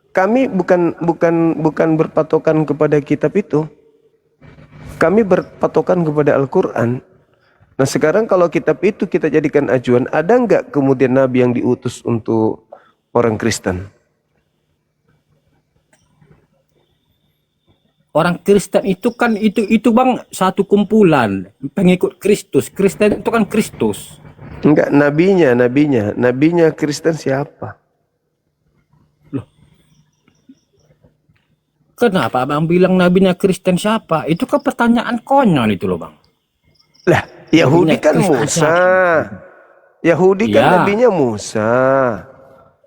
kami bukan berpatokan kepada kitab itu. Kami berpatokan kepada Al-Quran. Nah sekarang kalau kitab itu kita jadikan acuan, ada nggak kemudian Nabi yang diutus untuk orang Kristen? Orang Kristen itu kan itu Bang, satu kumpulan pengikut Kristus. Kristen itu kan Kristus. Enggak, nabinya Kristen siapa? Kenapa Abang bilang nabinya Kristen siapa? Itu kan pertanyaan konyol itu loh, Bang. Lah, Yahudi Nabinya kan Kristen Musa. Yahudi kan Iya. nabinya Musa.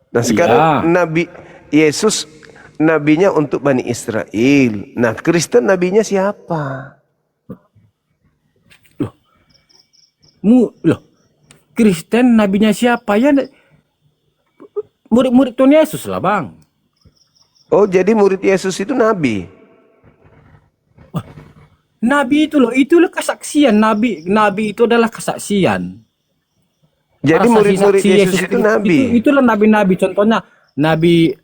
Nah sekarang Iya. Nabi Yesus nabinya untuk Bani Israel. Nah Kristen nabinya siapa? Loh, Kristen nabinya siapa ya? Murid-murid Tuhan Yesus lah, Bang. Oh jadi murid Yesus itu nabi? Nabi itu loh, itulah kesaksian. Nabi itu adalah kesaksian. Jadi Para murid-murid saksi Yesus itu nabi? Itulah nabi-nabi. Contohnya Nabi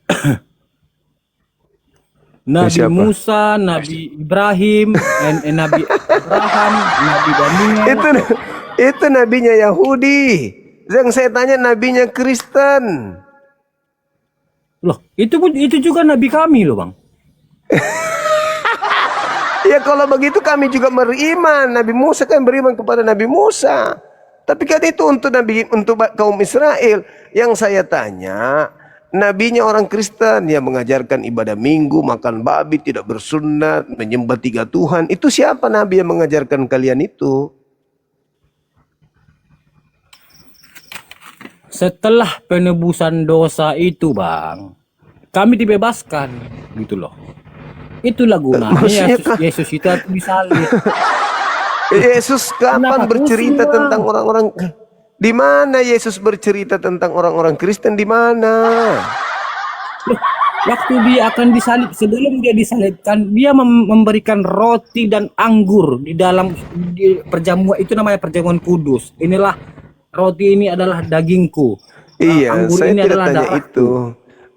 Nabi Siapa? Musa, Nabi Ibrahim, Nabi Abraham, Nabi Daniel. Itu nabinya Yahudi. Yang saya tanya nabinya Kristen. Loh, itu juga nabi kami loh, Bang. Ya kalau begitu kami juga beriman. Nabi Musa kan beriman kepada Nabi Musa. Tapi kan itu untuk kaum Israel. Yang saya tanya, nabinya orang Kristen yang mengajarkan ibadah minggu, makan babi, tidak bersunat, menyembah 3 Tuhan. Itu siapa nabi yang mengajarkan kalian itu? Setelah penebusan dosa itu, Bang, kami dibebaskan, gitu loh. Itulah gunanya Maksudnya kan- Yesus itu harus disalib. Yesus kapan Kenapa bercerita pusing, Bang? tentang orang-orang? Di mana Yesus bercerita tentang orang-orang Kristen? Di mana? Loh, waktu dia akan disalib, sebelum dia disalibkan, dia memberikan roti dan anggur di dalam perjamuan itu, namanya perjamuan kudus. Inilah roti, ini adalah dagingku. Iya, Anggur saya ini tidak adalah tanya darahku. itu.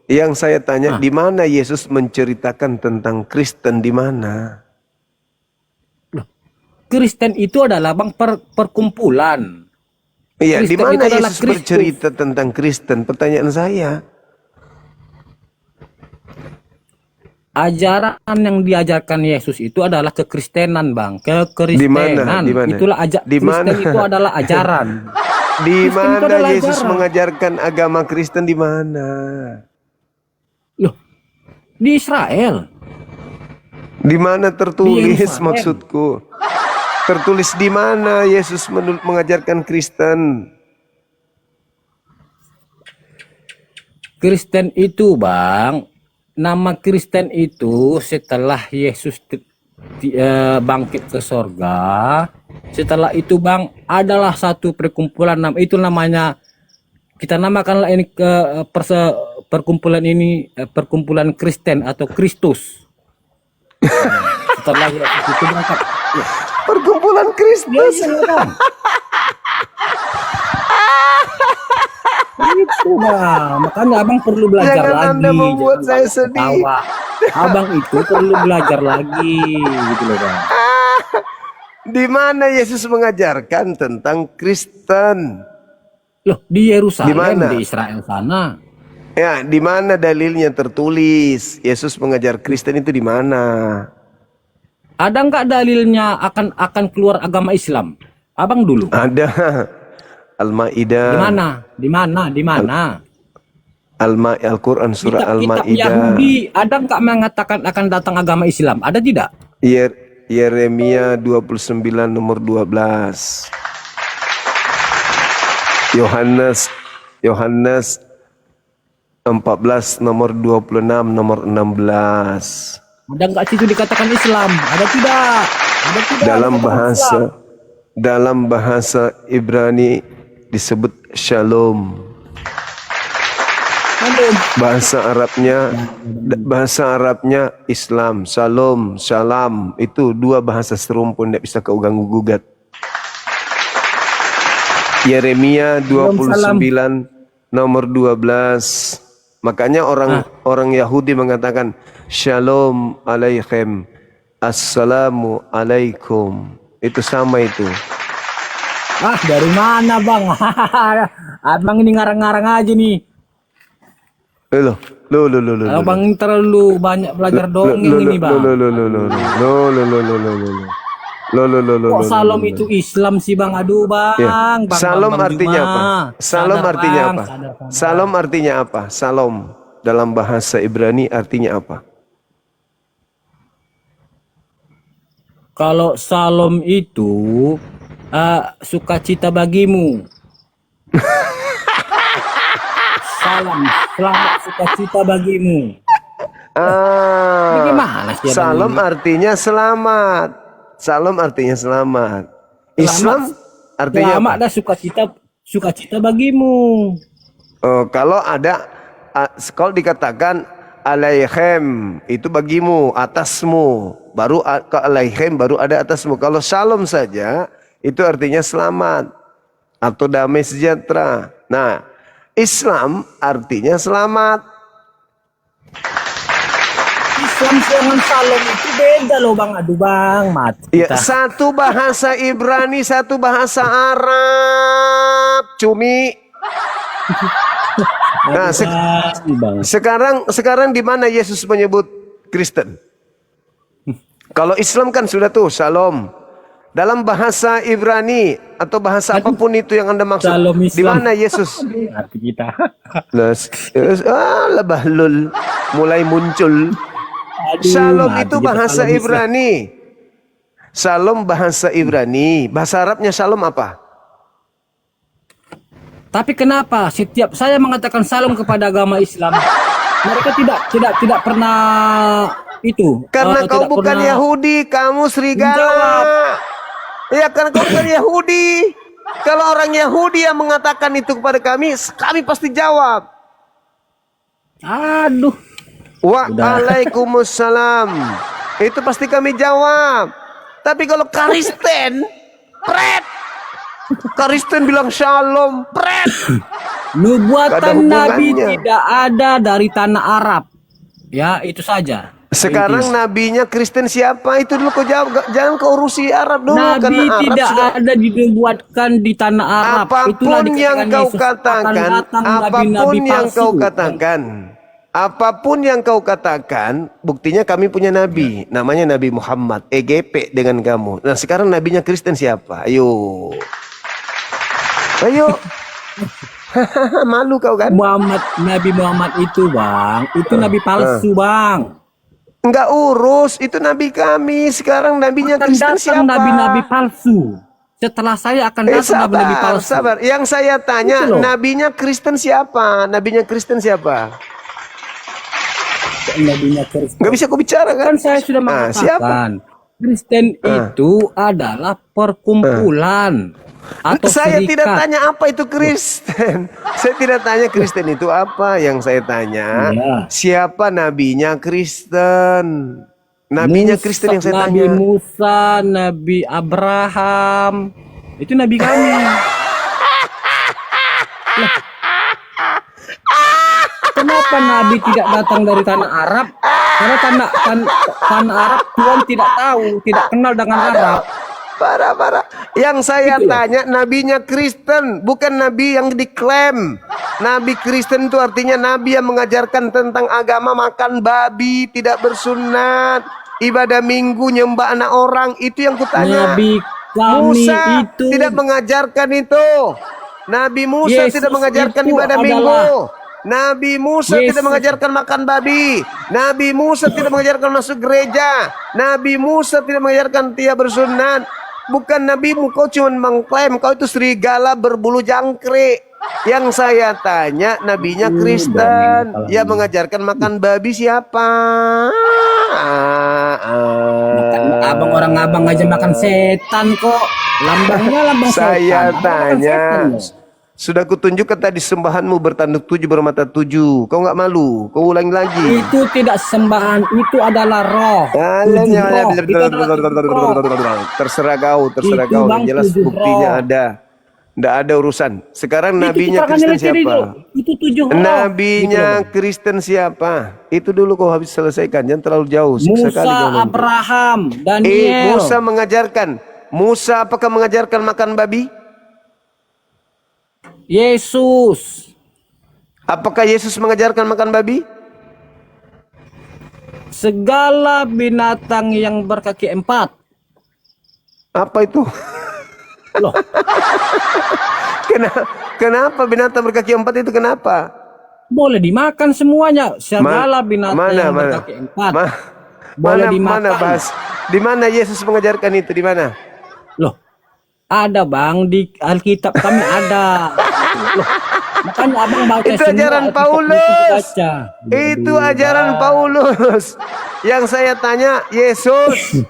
Yang saya tanya, di mana Yesus menceritakan tentang Kristen? Di mana? Kristen itu adalah, Bang, perkumpulan. Iya, di Kristen mana itu adalah Yesus Kristus. bercerita tentang Kristen? Pertanyaan saya. Ajaran yang diajarkan Yesus itu adalah kekristenan, Bang. Kekristenan. Di mana? Di mana? Itulah Di Kristen mana? itu adalah ajaran. Di Kristen itu mana adalah Yesus ajaran. mengajarkan agama Kristen? Di mana? Loh, di Israel. Di mana tertulis, Yerusalem. maksudku? Tertulis di mana Yesus mengajarkan Kristen? Kristen itu, Bang, nama Kristen itu setelah Yesus bangkit ke sorga. Setelah itu, Bang, adalah satu perkumpulan, itu namanya, kita namakanlah ini perkumpulan ini perkumpulan Kristen atau Kristus. Setelah Yesus itu berangkat. Perkumpulan Kristus. Bang. Itu, Bang. Makanya Abang perlu belajar Jangan lagi. Anda membuat Jangan saya Abang sedih. ketawa. Abang itu perlu belajar lagi, gitu loh, Bang. Di mana Yesus mengajarkan tentang Kristen? Loh, di Yerusalem, Di mana? di Israel sana. Ya, di mana dalilnya tertulis Yesus mengajar Kristen itu di mana? Ada nggak dalilnya akan keluar agama Islam? Abang dulu. Ada Di Al-Maidah, mana? Di mana? Di mana? Al-Quran surah Kitab-kitab Al-Maidah. Yahudi ada nggak mengatakan akan datang agama Islam? Ada tidak? Yeremia 29 nomor 12. Yohanes 14 nomor 26 nomor 16. Ada nggak situ dikatakan Islam? Ada tidak? Ada tidak? Dalam bahasa Ibrani disebut Shalom. Aduh. Bahasa Arabnya Islam, Shalom, Salam. Itu dua bahasa serumpun, tidak bisa kau ganggu gugat. Yeremia 29 nomor 12. Makanya orang Yahudi mengatakan Shalom alaikum, Assalamu alaikum. Itu sama itu. Ah, dari mana bang? Abang ini ngarang-ngarang aja nih. Loh. Abang ini terlalu banyak belajar dongeng ini bang. Kok Salom itu Islam sih bang? Aduh bang. Ya. Bang, Salom bang, artinya Juma. apa? Salom Sadar, artinya bang. apa? Sadar, bang. Salom artinya apa? Salom dalam bahasa Ibrani artinya apa? Kalau Salom itu sukacita bagimu. Salam, selamat sukacita bagimu. Bagaimana sih, Abang Salom ini? artinya selamat. Salom artinya selamat. Islam artinya Selamat apa? dah sukacita bagimu. Kalau kalau dikatakan alaihem itu bagimu, atasmu, baru ke alaihem baru ada atasmu. Kalau shalom saja itu artinya selamat atau damai sejahtera. Nah, Islam artinya selamat. Islam dengan Salom itu beda loh bang. Aduh bang, mati Ya, kita. satu bahasa Ibrani, satu bahasa Arab, cumi. Nah, Bang. sekarang di mana Yesus menyebut Kristen? Kalau Islam kan sudah tuh Shalom. Dalam bahasa Ibrani atau bahasa apapun itu yang Anda maksud, Shalom di Islam. mana Yesus? Hati kita. Labahlul mulai muncul. Aduh, Shalom mati itu kita, bahasa Shalom Islam. Ibrani. Shalom bahasa Ibrani. Bahasa Arabnya Shalom apa? Tapi kenapa setiap saya mengatakan salam kepada agama Islam, mereka tidak pernah itu? Karena kau tidak bukan pernah Yahudi, kamu serigala. menjawab. Ya, karena kau bukan Yahudi. Kalau orang Yahudi yang mengatakan itu kepada kami pasti jawab. Aduh, Waalaikumsalam. Itu pasti kami jawab. Tapi kalau Kristen, pret. Kristen bilang shalom, pret. Gak ada nubuatan Nabi hubungannya. tidak ada dari tanah Arab. Ya, itu saja. Sekarang nabinya Kristen siapa? Itu dulu kau jawab. Jangan kau urusi Arab dulu. Nabi karena Arab tidak sudah. ada dinubuatkan di tanah Arab. Itulah Apapun yang dikatakan kau Yesus akan katakan, datang apapun nabi-nabi yang palsu. kau katakan, apapun yang kau katakan, buktinya kami punya nabi, namanya Nabi Muhammad, EGP dengan kamu. Nah, sekarang nabinya Kristen siapa? Ayo. Malu kau kan? Nabi Muhammad itu bang, itu nabi palsu bang. Enggak urus, itu nabi kami. Sekarang nabinya Akan Kristen datang siapa? nabi-nabi palsu. Setelah saya akan datang nabi-nabi palsu. sabar. Yang saya tanya, Itu loh. nabinya Kristen siapa? Nabinya Kristen siapa? Nabinya Kristen. Enggak bisa kau bicara kan? Kan saya sudah Ah, siapa? mengatakan Kristen itu adalah perkumpulan atau Saya serikat. tidak tanya apa itu Kristen. Saya tidak tanya Kristen itu apa. Yang saya tanya, Iya. siapa nabinya Kristen? Nabinya Kristen yang saya Nabi tanya. Musa, Nabi Abraham, itu nabi kami. Lah, kenapa Nabi tidak datang dari tanah Arab? Karena tanah Arab Tuhan tidak tahu, tidak kenal dengan Arab. Parah. Yang saya Gitu loh. tanya nabinya Kristen, bukan nabi yang diklaim. Nabi Kristen itu artinya nabi yang mengajarkan tentang agama makan babi, tidak bersunat, ibadah minggu, nyembah anak orang. Itu yang kutanya. Nabi kami Musa itu tidak mengajarkan itu. Nabi Musa Yesus tidak mengajarkan itu ibadah adalah- minggu. Nabi Musa tidak Yesus. mengajarkan makan babi. Nabi Musa tidak mengajarkan masuk gereja. Nabi Musa tidak mengajarkan tidak bersunat. Bukan nabimu, kau cuma mengklaim kau itu serigala berbulu jangkrik. Yang saya tanya nabinya Kristen. Yang mengajarkan makan babi siapa? abang orang abang aja makan setan kok. Lambangnya lambang Saya setan. tanya, Abang makan setan, sudah kutunjukkan tadi sembahanmu bertanduk 7 bermata 7. Kau nggak malu? Kau ulangi lagi. itu tidak sembahan, itu adalah roh. Tujuh roh. Itu adalah tujuh roh. Terserah kau. Itu, Yang Bang, jelas tujuh buktinya roh. ada. Nggak ada urusan. Sekarang Itu nabinya keterangan Kristen dari tadi siapa? tuh. Itu 7 roh. Nabinya Gitu loh, Bang. Kristen siapa? Itu dulu kau habis selesaikan. Jangan terlalu jauh. Siksa kali kau Musa, nanti. Abraham, Daniel. Musa mengajarkan. Musa apakah mengajarkan makan babi? Yesus. Apakah Yesus mengajarkan makan babi? Segala binatang yang berkaki 4. Apa itu? Loh, Kenapa binatang berkaki 4 itu kenapa? boleh dimakan semuanya. Segala binatang yang berkaki 4. Boleh dimakan. bahas? Di mana Yesus mengajarkan itu? Di mana? Loh, ada Bang di Alkitab kami ada. Loh, makanya abang baca Itu semua ajaran Alkitab Paulus. itu baca. Itu ajaran Paulus. Yang saya tanya Yesus.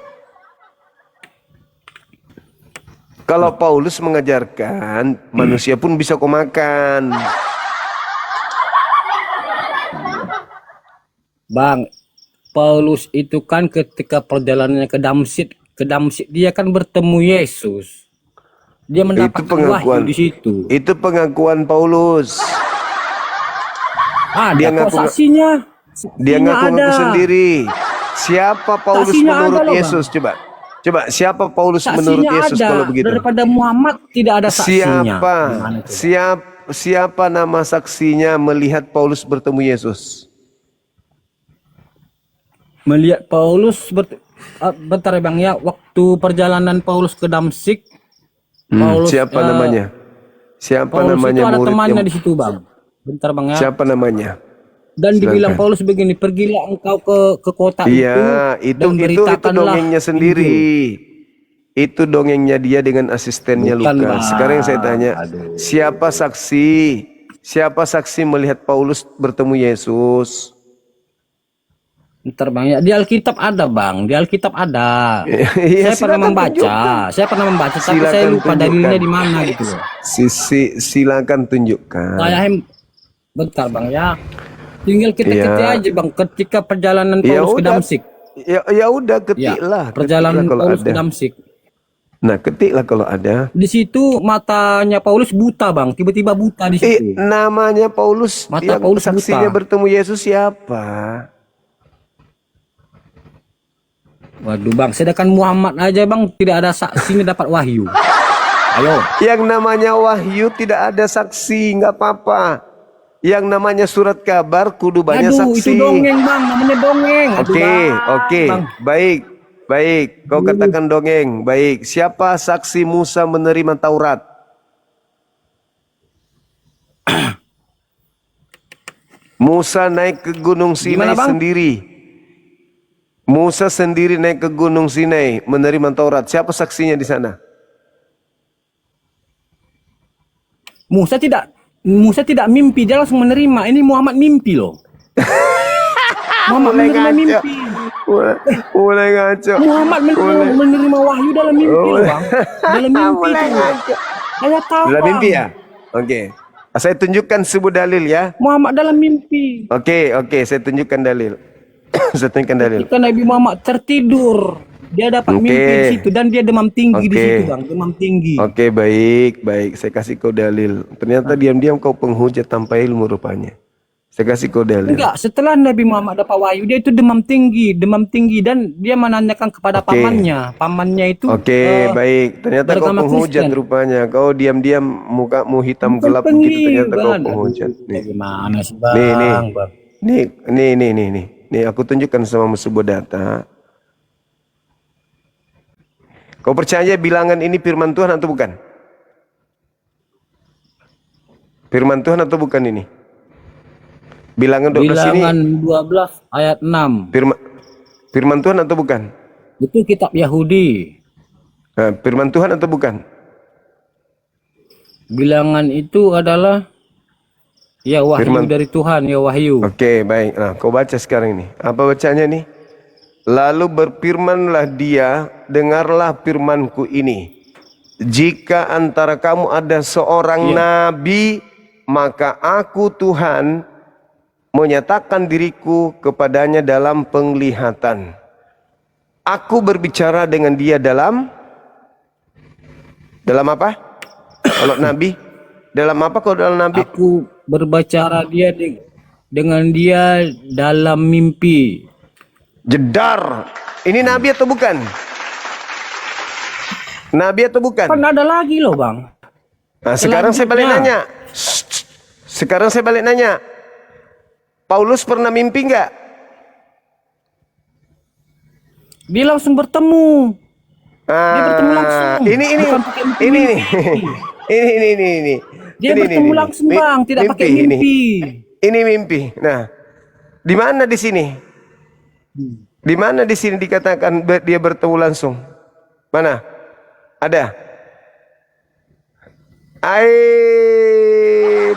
Kalau Paulus mengajarkan manusia pun bisa kau makan. Bang, Paulus itu kan ketika perjalanannya ke Damsyik dia kan bertemu Yesus. Dia mendapatkan wahyu di situ. Itu pengakuan Paulus. Ada Dia kok ngaku- saksinya. Dia Saksinya ngaku-ngaku ada. sendiri. Siapa Paulus Saksinya menurut ada loh, Yesus? Coba siapa Paulus Saksinya menurut Yesus ada. kalau begitu? Daripada Muhammad tidak ada saksinya. Siapa? Gimana itu? Siapa nama saksinya melihat Paulus bertemu Yesus? Melihat Paulus bentar ya Bang ya, waktu perjalanan Paulus ke Damsyik, Paulus Siapa namanya? Siapa Paulus namanya itu ada murid temannya yang di situ Bang. Bentar Bang ya. siapa namanya? Dan dibilang Silakan. Paulus begini, pergilah engkau ke kota Iya, itu itu dan beritakanlah dongengnya sendiri. Injil. Itu dongengnya dia dengan asistennya Bukan, Lukas. Bang. Sekarang yang saya tanya, Aduh. siapa saksi? Siapa saksi melihat Paulus bertemu Yesus? Bentar Bang ya, di Alkitab ada Bang, di Alkitab ada. Iya, Saya pernah silakan membaca, tunjukkan. tapi Silakan saya lupa tunjukkan. dalilnya di mana gitu loh. Silakan tunjukkan. Bentar Bang ya. Tinggal kita Iya. aja Bang, ketika perjalanan Ya Paulus ke udah. Damsyik. Ya udah Ya, ketiklah. perjalanan Ketiklah kalau Paulus ada. ke Damsyik. Nah, ketiklah kalau ada. Di situ matanya Paulus buta Bang, tiba-tiba buta di situ. Namanya Paulus Mata yang Paulus saksinya buta. bertemu Yesus siapa? Waduh Bang, sedangkan Muhammad aja Bang tidak ada saksinya dapat wahyu. Ayo, Yang namanya wahyu tidak ada saksi, nggak apa-apa. Yang namanya surat kabar kudu banyak aduh saksi. itu dongeng Bang, namanya dongeng. Aduh, Oke, Bang. oke, Bang. baik. Kau katakan dongeng, baik. Siapa saksi Musa menerima Taurat? Musa naik ke Gunung Sinai Gimana, Bang? sendiri. Musa sendiri naik ke Gunung Sinai menerima Taurat. Siapa saksinya di sana? Musa tidak mimpi, dia langsung menerima. Ini Muhammad mimpi loh. Muhammad Mulai menerima ngaco. mimpi. Mulai ngaco. Muhammad menerima wahyu dalam mimpi loh Bang. Dalam mimpi Mulai itu. ngaco. Saya tahu. Dalam Bang. mimpi ya? Oke. Saya tunjukkan sebuah dalil ya. Muhammad dalam mimpi. Oke, saya tunjukkan dalil. Saya tunjukkan dalil. Ketika Nabi Muhammad tertidur, dia dapat Oke. mimpi di situ dan dia demam tinggi di Oke. situ Bang, demam tinggi. Oke, baik. Saya kasih kau dalil. Ternyata diam-diam kau penghujat tanpa ilmu rupanya. Saya kasih kau dalil. Enggak, setelah Nabi Muhammad dapat wahyu, dia itu demam tinggi dan dia menanyakan kepada Oke. pamannya itu Oke, baik. Ternyata kau beragama penghujat Kristen. rupanya. Kau diam-diam mukamu hitam Bukan gelap begitu. Ternyata kau pengibaran. penghujat. Aduh, Nih, bagaimana sih nih, bang? Bang. nih. Nih, aku tunjukkan sama sebuah data. Kau percaya bilangan ini firman Tuhan atau bukan? Firman Tuhan atau bukan ini? Bilangan 12 ini Bilangan 12 ayat 6. firman Tuhan atau bukan? Itu kitab Yahudi. Nah, firman Tuhan atau bukan? Bilangan itu adalah ya wahyu dari Tuhan, ya wahyu. Oke, baik. Nah, kau baca sekarang ini. Apa bacanya nih? Lalu berfirmanlah dia, dengarlah firmanku ini. Jika antara kamu ada seorang nabi, maka aku Tuhan menyatakan diriku kepadanya dalam penglihatan. Aku berbicara dengan dia dalam apa? Kalau nabi, dalam apa kalau dalam nabi? Aku berbicara dengan dia dalam mimpi. Jedar. Ini nabi atau bukan? Nabi atau bukan? Kan ada lagi loh bang. Nah, sekarang saya balik nanya. Sekarang saya balik nanya. Paulus pernah mimpi nggak? Dia langsung bertemu. Dia bertemu langsung. Ini. Dia bertemu langsung bang, tidak pakai mimpi. Ini mimpi. Nah, di mana di sini? Di mana di sini dikatakan dia bertemu langsung? Mana? Ada?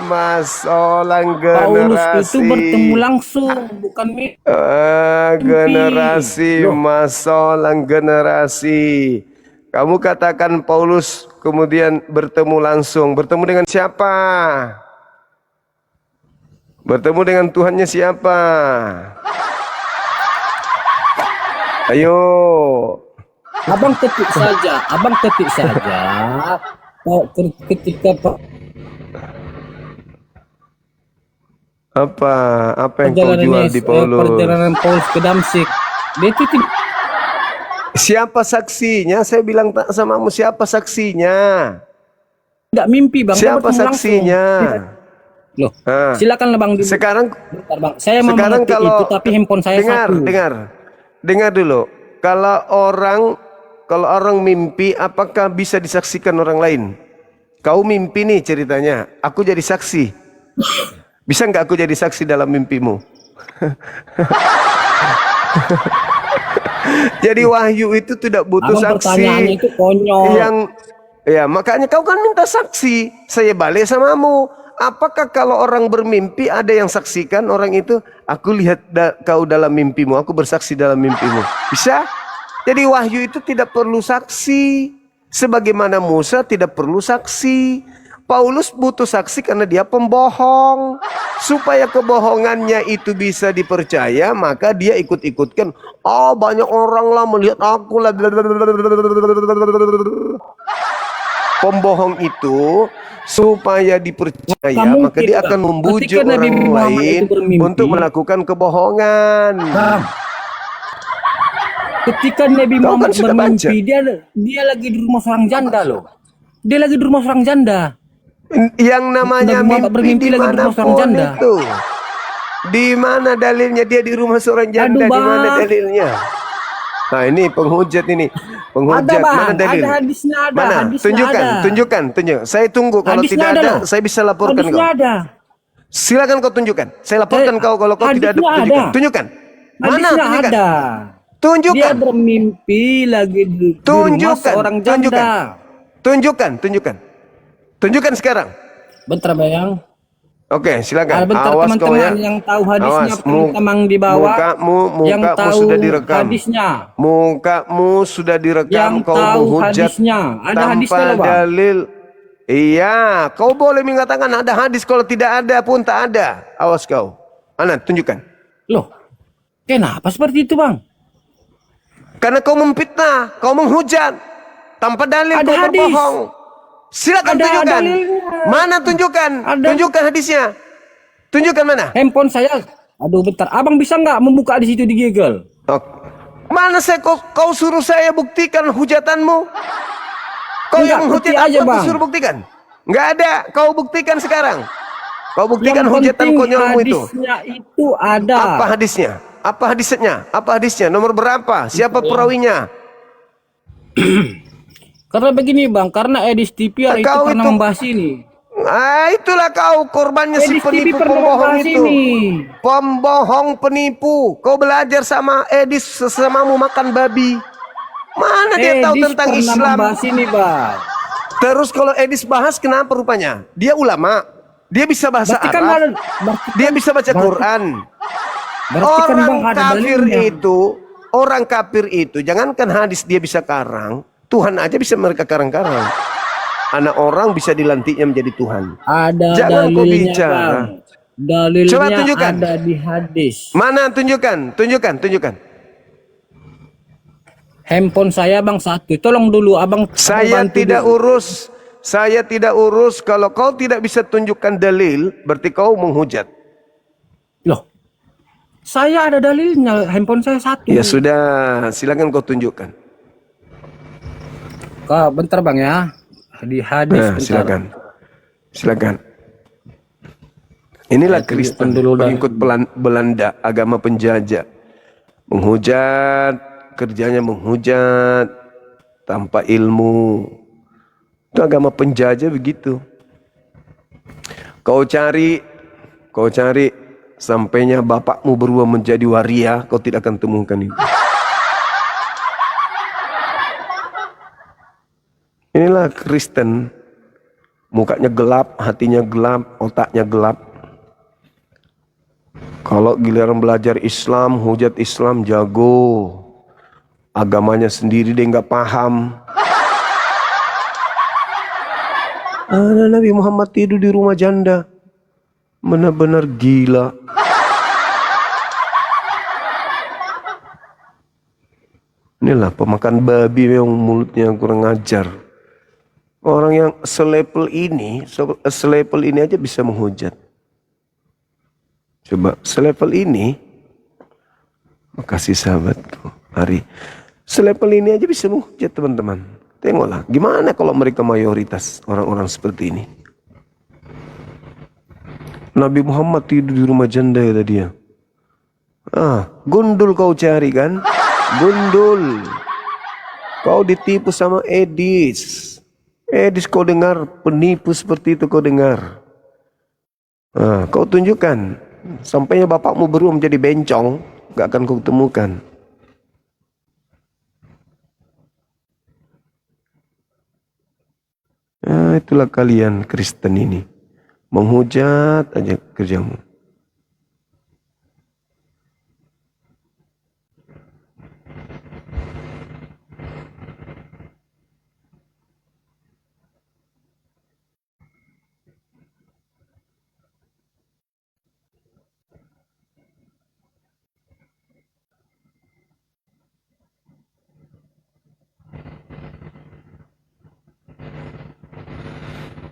Masolang Paulus generasi. itu bertemu langsung, bukan mimpi. Generasi Loh. masolang generasi. Kamu katakan Paulus kemudian bertemu langsung. Bertemu dengan siapa? Bertemu dengan Tuhannya siapa? Ayo. Abang ketik saja. Oh, ketika Apa yang kau jual di Paulus? perjalanan Paulus ke Damsyik, dia itu Siapa saksinya? Saya bilang tak samamu, siapa saksinya? tidak mimpi bang. Dia Siapa bertemu saksinya? langsung. Loh, Ah. silakan bang. Sekarang Bentar, bang. Saya mau sekarang mengetik kalau itu, tapi handphone saya satu. dengar dulu. Kalau orang mimpi, apakah bisa disaksikan orang lain? Kau mimpi nih ceritanya, aku jadi saksi. Bisa nggak aku jadi saksi dalam mimpimu? Jadi wahyu itu tidak butuh Abang saksi. pertanyaannya itu konyol. Ya makanya kau kan minta saksi. Saya balik samamu. Apakah kalau orang bermimpi ada yang saksikan orang itu? Aku lihat kau dalam mimpimu, aku bersaksi dalam mimpimu. Bisa? Jadi wahyu itu tidak perlu saksi. Sebagaimana Musa tidak perlu saksi. Paulus butuh saksi karena dia pembohong. Supaya kebohongannya itu bisa dipercaya, maka dia ikut-ikutkan. Oh, banyak orang lah melihat aku lah. Pembohong itu supaya dipercaya, maka dia akan membujuk orang lain untuk melakukan kebohongan. Ketika Nabi Kau Muhammad kan sudah bermimpi, dia lagi di rumah seorang janda loh. Dia lagi di rumah seorang janda. Yang namanya Nabi Muhammad bermimpi mimpi lagi di rumah seorang dimanapun janda. itu. Di mana dalilnya dia di rumah seorang janda? Aduh, Di mana Bang. dalilnya? Nah ini penghujat ini. Ada Penghujat, bang, mana dalil? ada hadisnya ada. Mana? Hadisnya Tunjukkan, ada. tunjukkan. Saya tunggu. Kalau Hadisnya tidak ada ada, loh. saya bisa laporkan Hadisnya kau. ada. Silakan kau tunjukkan. Saya laporkan kau kalau kau tidak ada. hadisnya Tunjukkan. ada. Tunjukkan. Mana? Hadisnya Tunjukkan. ada. Dia Tunjukkan. bermimpi lagi di rumah Tunjukkan. seorang janda. Tunjukkan. Tunjukkan sekarang. Bentar bayang. Oke, silakan. Bentar Awas kau ya. teman-teman yang tahu hadisnya, Awas, teman di bawah. mukamu yang tahu sudah direkam. hadisnya. Mukamu sudah direkam. Yang Kau tahu menghujat hadisnya. Ada hadisnya tanpa loh bang. dalil. Iya, kau boleh mengatakan ada hadis. Kalau tidak ada pun tak ada. Awas kau. Mana? Tunjukkan. Loh, kenapa seperti itu bang? Karena kau memfitnah, kau menghujat tanpa dalil, Ada kau hadis. berbohong. Silakan Ada tunjukkan. dalilnya. Mana tunjukkan? Ada. Tunjukkan hadisnya. Tunjukkan mana? Handphone saya. Aduh bentar, abang bisa nggak membuka di situ di Google? Oh, mana kau suruh saya buktikan hujatanmu? Kau Enggak, yang bukti hujat aja, aku Bang. suruh buktikan. Nggak ada, kau buktikan sekarang. Kau buktikan Yang hujatan penting konyolmu itu. hadisnya itu ada. Apa hadisnya? Apa hadisnya? Apa hadisnya? Nomor berapa? Siapa perawinya? Karena begini bang, karena Edis TVR itu Kau pernah itu- membahas ini. Ah, itulah kau korbannya si Edis TV penipu pernah pembohong membahas itu. ini. Pembohong penipu. Kau belajar sama Edis sesamamu makan babi. Mana dia tahu Edis tentang pernah Islam? membahas ini bang. Terus kalau Edis bahas kenapa rupanya? Dia ulama. Dia bisa bahasa Berarti kan Arab. ada, Dia bisa baca Quran. berarti kan bang Orang ada kafir dalilnya. itu, orang kafir itu, jangankan hadis dia bisa karang, Tuhan aja bisa mereka karang-karang. Anak orang bisa dilantiknya menjadi Tuhan. Ada Jangan kau dalilnya bicara. bang. Dalilnya Coba tunjukkan. ada di hadis. Mana tunjukkan, tunjukkan. Handphone saya bang satu. Tolong dulu abang. Saya bantu tidak dulu. urus. Saya tidak urus. Kalau kau tidak bisa tunjukkan dalil, berarti kau menghujat. Loh, saya ada dalilnya. Handphone saya satu. Ya sudah, silakan kau tunjukkan. Kak, bentar bang ya. Di hadis. Nah, bentar. silakan. Inilah Ya, tunjukkan Kristen, dulu dah. pengikut Belanda, agama penjajah. Menghujat, kerjanya menghujat, tanpa ilmu. Itu agama penjajah begitu. Kau cari, sampainya bapakmu berubah menjadi waria, kau tidak akan temukan itu. Inilah Kristen, mukanya gelap, hatinya gelap, otaknya gelap. Kalau giliran belajar Islam, hujat Islam jago. Agamanya sendiri dia nggak paham. Ada Nabi Muhammad tidur di rumah janda. Benar-benar gila. Inilah pemakan babi yang mulutnya kurang ajar. Orang yang selepel ini aja bisa menghujat. Coba selevel ini, makasih sahabatku, mari. Selevel ini aja bisa menghujat teman-teman. Tengoklah, gimana kalau mereka mayoritas orang-orang seperti ini. Nabi Muhammad tidur di rumah janda ya tadi ya. Gundul kau cari kan? Gundul. Kau ditipu sama Edis. Edis kau dengar, penipu seperti itu kau dengar. Kau tunjukkan. Sampainya bapakmu berubah menjadi bencong, gak akan kau temukan. Itulah kalian Kristen ini. Menghujat aja kerjamu.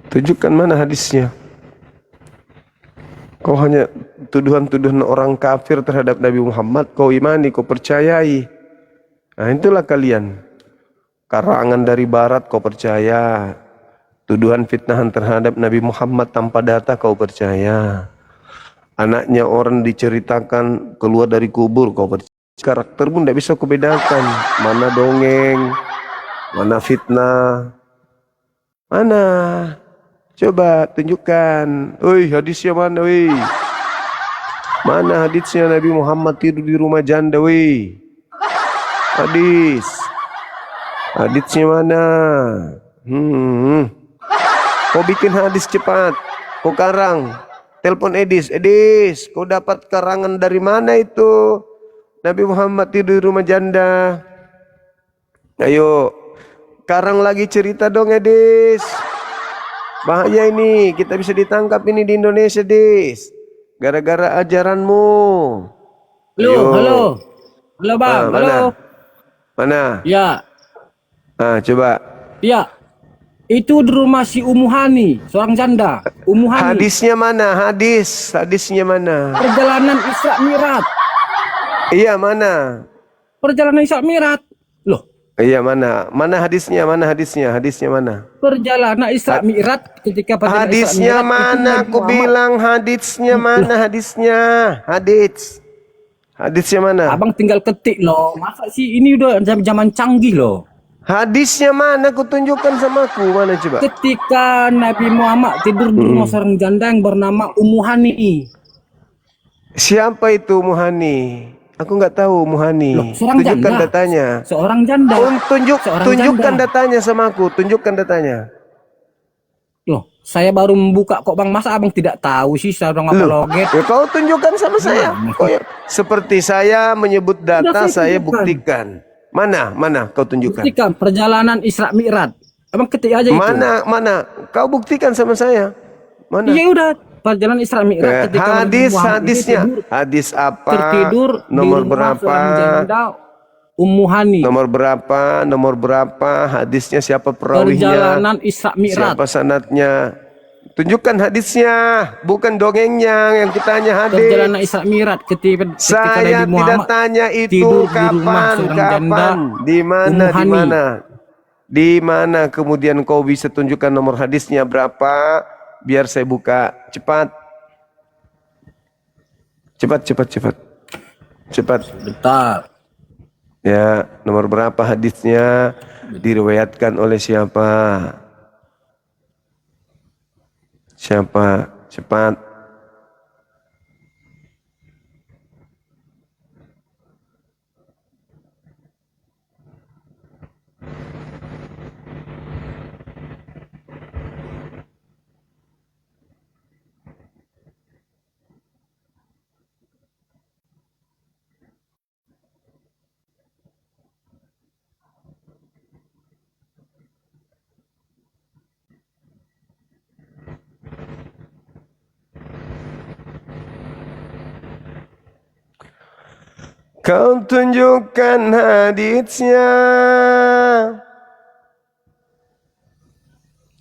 Tunjukkan mana hadisnya. Kau hanya tuduhan-tuduhan orang kafir terhadap Nabi Muhammad, kau imani, kau percayai. Nah itulah kalian. Karangan dari barat kau percaya. Tuduhan fitnahan terhadap Nabi Muhammad tanpa data kau percaya. Anaknya orang diceritakan keluar dari kubur kau percaya. Karakter pun tidak bisa kau bedakan. Mana dongeng, mana fitnah, mana? Coba tunjukkan. Oi, hadisnya mana, woi? Mana hadisnya Nabi Muhammad tidur di rumah janda, woi? Hadisnya mana? Kau bikin hadis cepat. Kau karang. Telepon Edis. Edis, kau dapat karangan dari mana itu? Nabi Muhammad tidur di rumah janda. Ayo, karang lagi cerita dong, Edis. Bahaya ini, kita bisa ditangkap ini di Indonesia, Dis. Gara-gara ajaranmu. Halo bang, mana? halo. Mana? Ya, Coba. ya. Itu di rumah si Umuhani, seorang janda. Umuhani. Hadisnya mana? Hadisnya mana? Perjalanan Isra Mi'raj. Iya, mana? Perjalanan Isra Mi'raj. Loh, Iya, mana? Mana hadisnya? Mana hadisnya? Hadisnya mana? perjalanan Isra Mi'raj ketika perjalanan Isra Hadisnya Mi'raj itu mana? Nabi Aku Muhammad. bilang hadisnya mana? Hadisnya. Hadisnya mana? Abang tinggal ketik loh. Masa sih ini udah zaman canggih loh. Hadisnya mana? Aku tunjukkan sama aku. Mana coba? Ketika Nabi Muhammad tidur di rumah seorang janda yang bernama Umuhani. Siapa itu Muhani? Aku nggak tahu Muhani. Loh, seorang Tunjukkan janda. datanya. Seorang janda. Seorang Tunjukkan janda. datanya sama aku. Tunjukkan datanya. Loh, saya baru membuka kok bang. Masa abang tidak tahu sih seorang apologet? Ya kau tunjukkan sama saya. Seperti saya menyebut data, saya tunjukkan. buktikan. Mana? Mana kau tunjukkan? Buktikan perjalanan Isra Mi'raj. Abang ketik aja itu. Mana? Kau buktikan sama saya. Mana? Iya udah. Perjalanan Isra Mi'raj ketika Nabi Muhammad itu Hadisnya. tidur, Hadis apa? tertidur Nomor di rumah berapa? seorang janda Umuhani. Nomor berapa? Nomor berapa? Hadisnya siapa perawinya? Perjalanan Isra Mi'raj. Siapa sanadnya? Tunjukkan hadisnya, bukan dongengnya yang kita tanya hadis. Perjalanan Isra Mi'raj ketika Saya Nabi tidak Muhammad tanya tidur itu di rumah kapan, seorang janda di mana, di Umuhani. mana, di mana. Kemudian kau bisa tunjukkan nomor hadisnya berapa? Biar saya buka cepat, cepat. Bentar. Ya, nomor berapa hadisnya? Diriwayatkan oleh siapa? Siapa? Cepat. Kau tunjukkan hadisnya.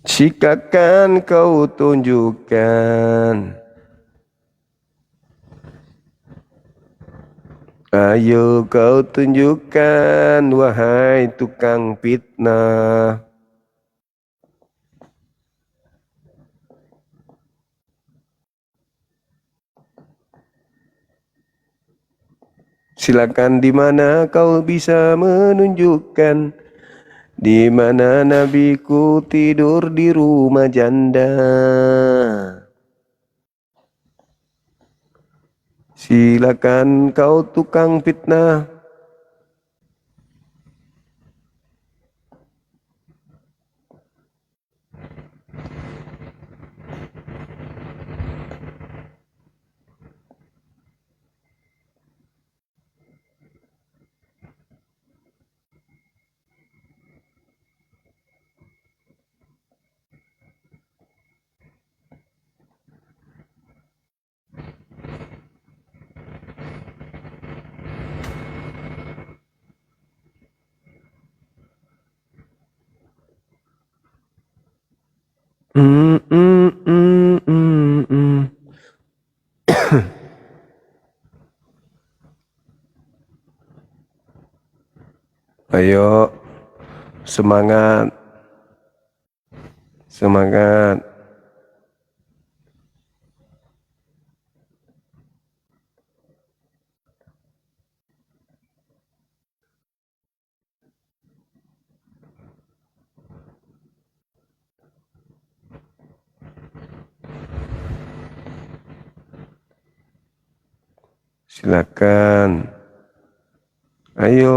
Jikakan kau tunjukkan. Ayo kau tunjukkan, wahai tukang fitnah. Silakan, di mana kau bisa menunjukkan di mana nabiku tidur di rumah janda. Silakan kau tukang fitnah. Mm, mm, mm, mm, mm. Ayo, semangat, semangat. Silakan. Ayo.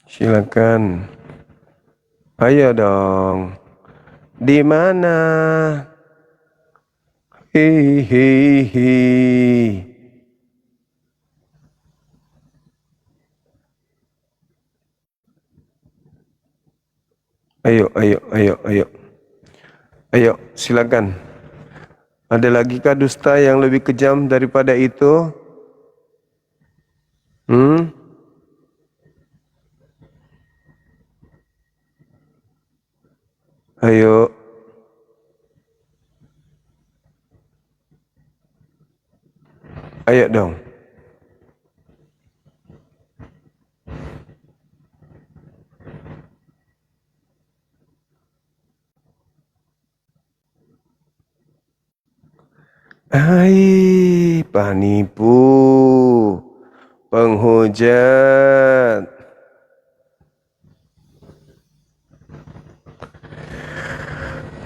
Silakan. Ayo dong. Di mana? Hehehe. Ayo, ayo, ayo, ayo. Ayo, silakan. Ada lagi kah dusta yang lebih kejam daripada itu? Hmm? Ayo. Ayo dong. Hai, penipu, penghujat.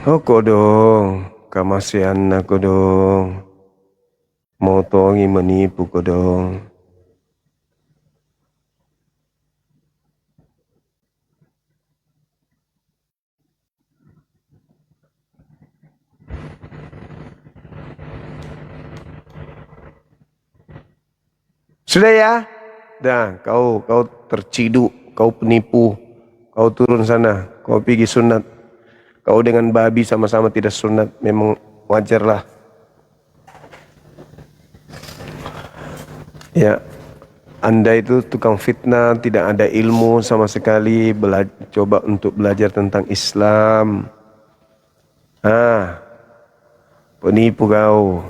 Kok dong, kamasian aku dong. Mau tongi menipu ko dong. Sudah ya? Dah, kau terciduk, kau penipu. Kau turun sana, kau pergi sunat. Kau dengan babi sama-sama tidak sunat, memang wajarlah. Ya, Anda itu tukang fitnah, tidak ada ilmu sama sekali, coba untuk belajar tentang Islam. Penipu kau.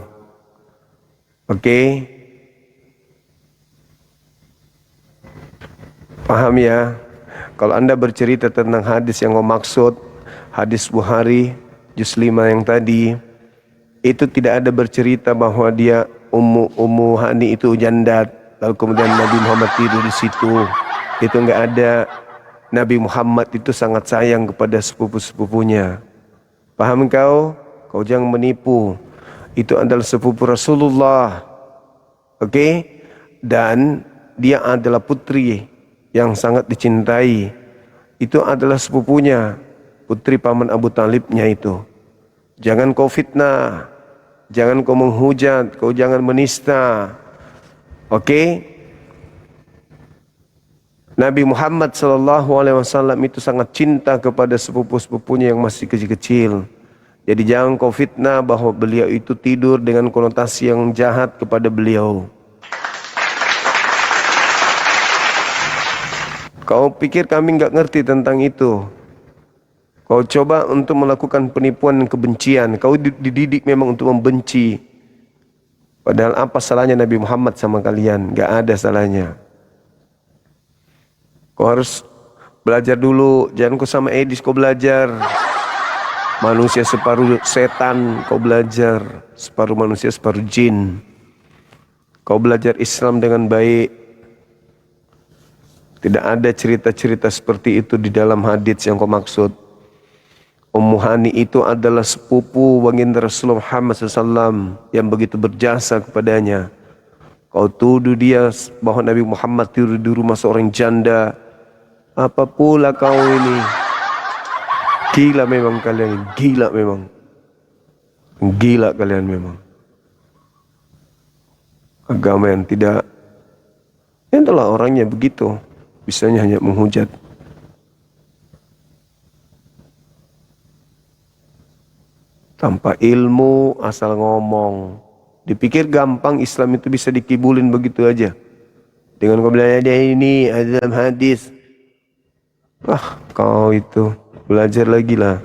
Oke? Paham ya? Kalau Anda bercerita tentang hadis yang kau maksud, hadis Bukhari, juz 5 yang tadi, itu tidak ada bercerita bahwa dia Ummu Hani itu jandat, lalu kemudian Nabi Muhammad tidur di situ. Itu enggak ada. Nabi Muhammad itu sangat sayang kepada sepupu-sepupunya. Paham kau? Kau jangan menipu. Itu adalah sepupu Rasulullah. Oke? Dan dia adalah putri yang sangat dicintai. Itu adalah sepupunya, putri paman Abu Talibnya itu. Jangan kau fitnah, jangan kau menghujat, kau jangan menista. Oke? Nabi Muhammad SAW itu sangat cinta kepada sepupu-sepupunya yang masih kecil-kecil. Jadi jangan kau fitnah bahwa beliau itu tidur dengan konotasi yang jahat kepada beliau. Kau pikir kami nggak ngerti tentang itu? Kau coba untuk melakukan penipuan dan kebencian. Kau dididik memang untuk membenci. Padahal apa salahnya Nabi Muhammad sama kalian? Nggak ada salahnya. Kau harus belajar dulu. Jangan kau sama Edis kau belajar. Manusia separuh setan kau belajar. Separuh manusia separuh jin. Kau belajar Islam dengan baik. Tidak ada cerita-cerita seperti itu di dalam hadits yang kau maksud. Ummu Hani itu adalah sepupu baginda Rasulullah Muhammad SAW yang begitu berjasa kepadanya. Kau tuduh dia bahwa Nabi Muhammad tidur di rumah seorang janda. Apa pula kau ini? Gila memang kalian, gila memang. Gila kalian memang. Agama yang tidak, itulah orangnya begitu. Bisanya hanya menghujat. Tanpa ilmu, asal ngomong. Dipikir gampang Islam itu bisa dikibulin begitu aja. Dengan kau bilang ada ini, ada dalam hadis. Kau itu belajar lagi lah.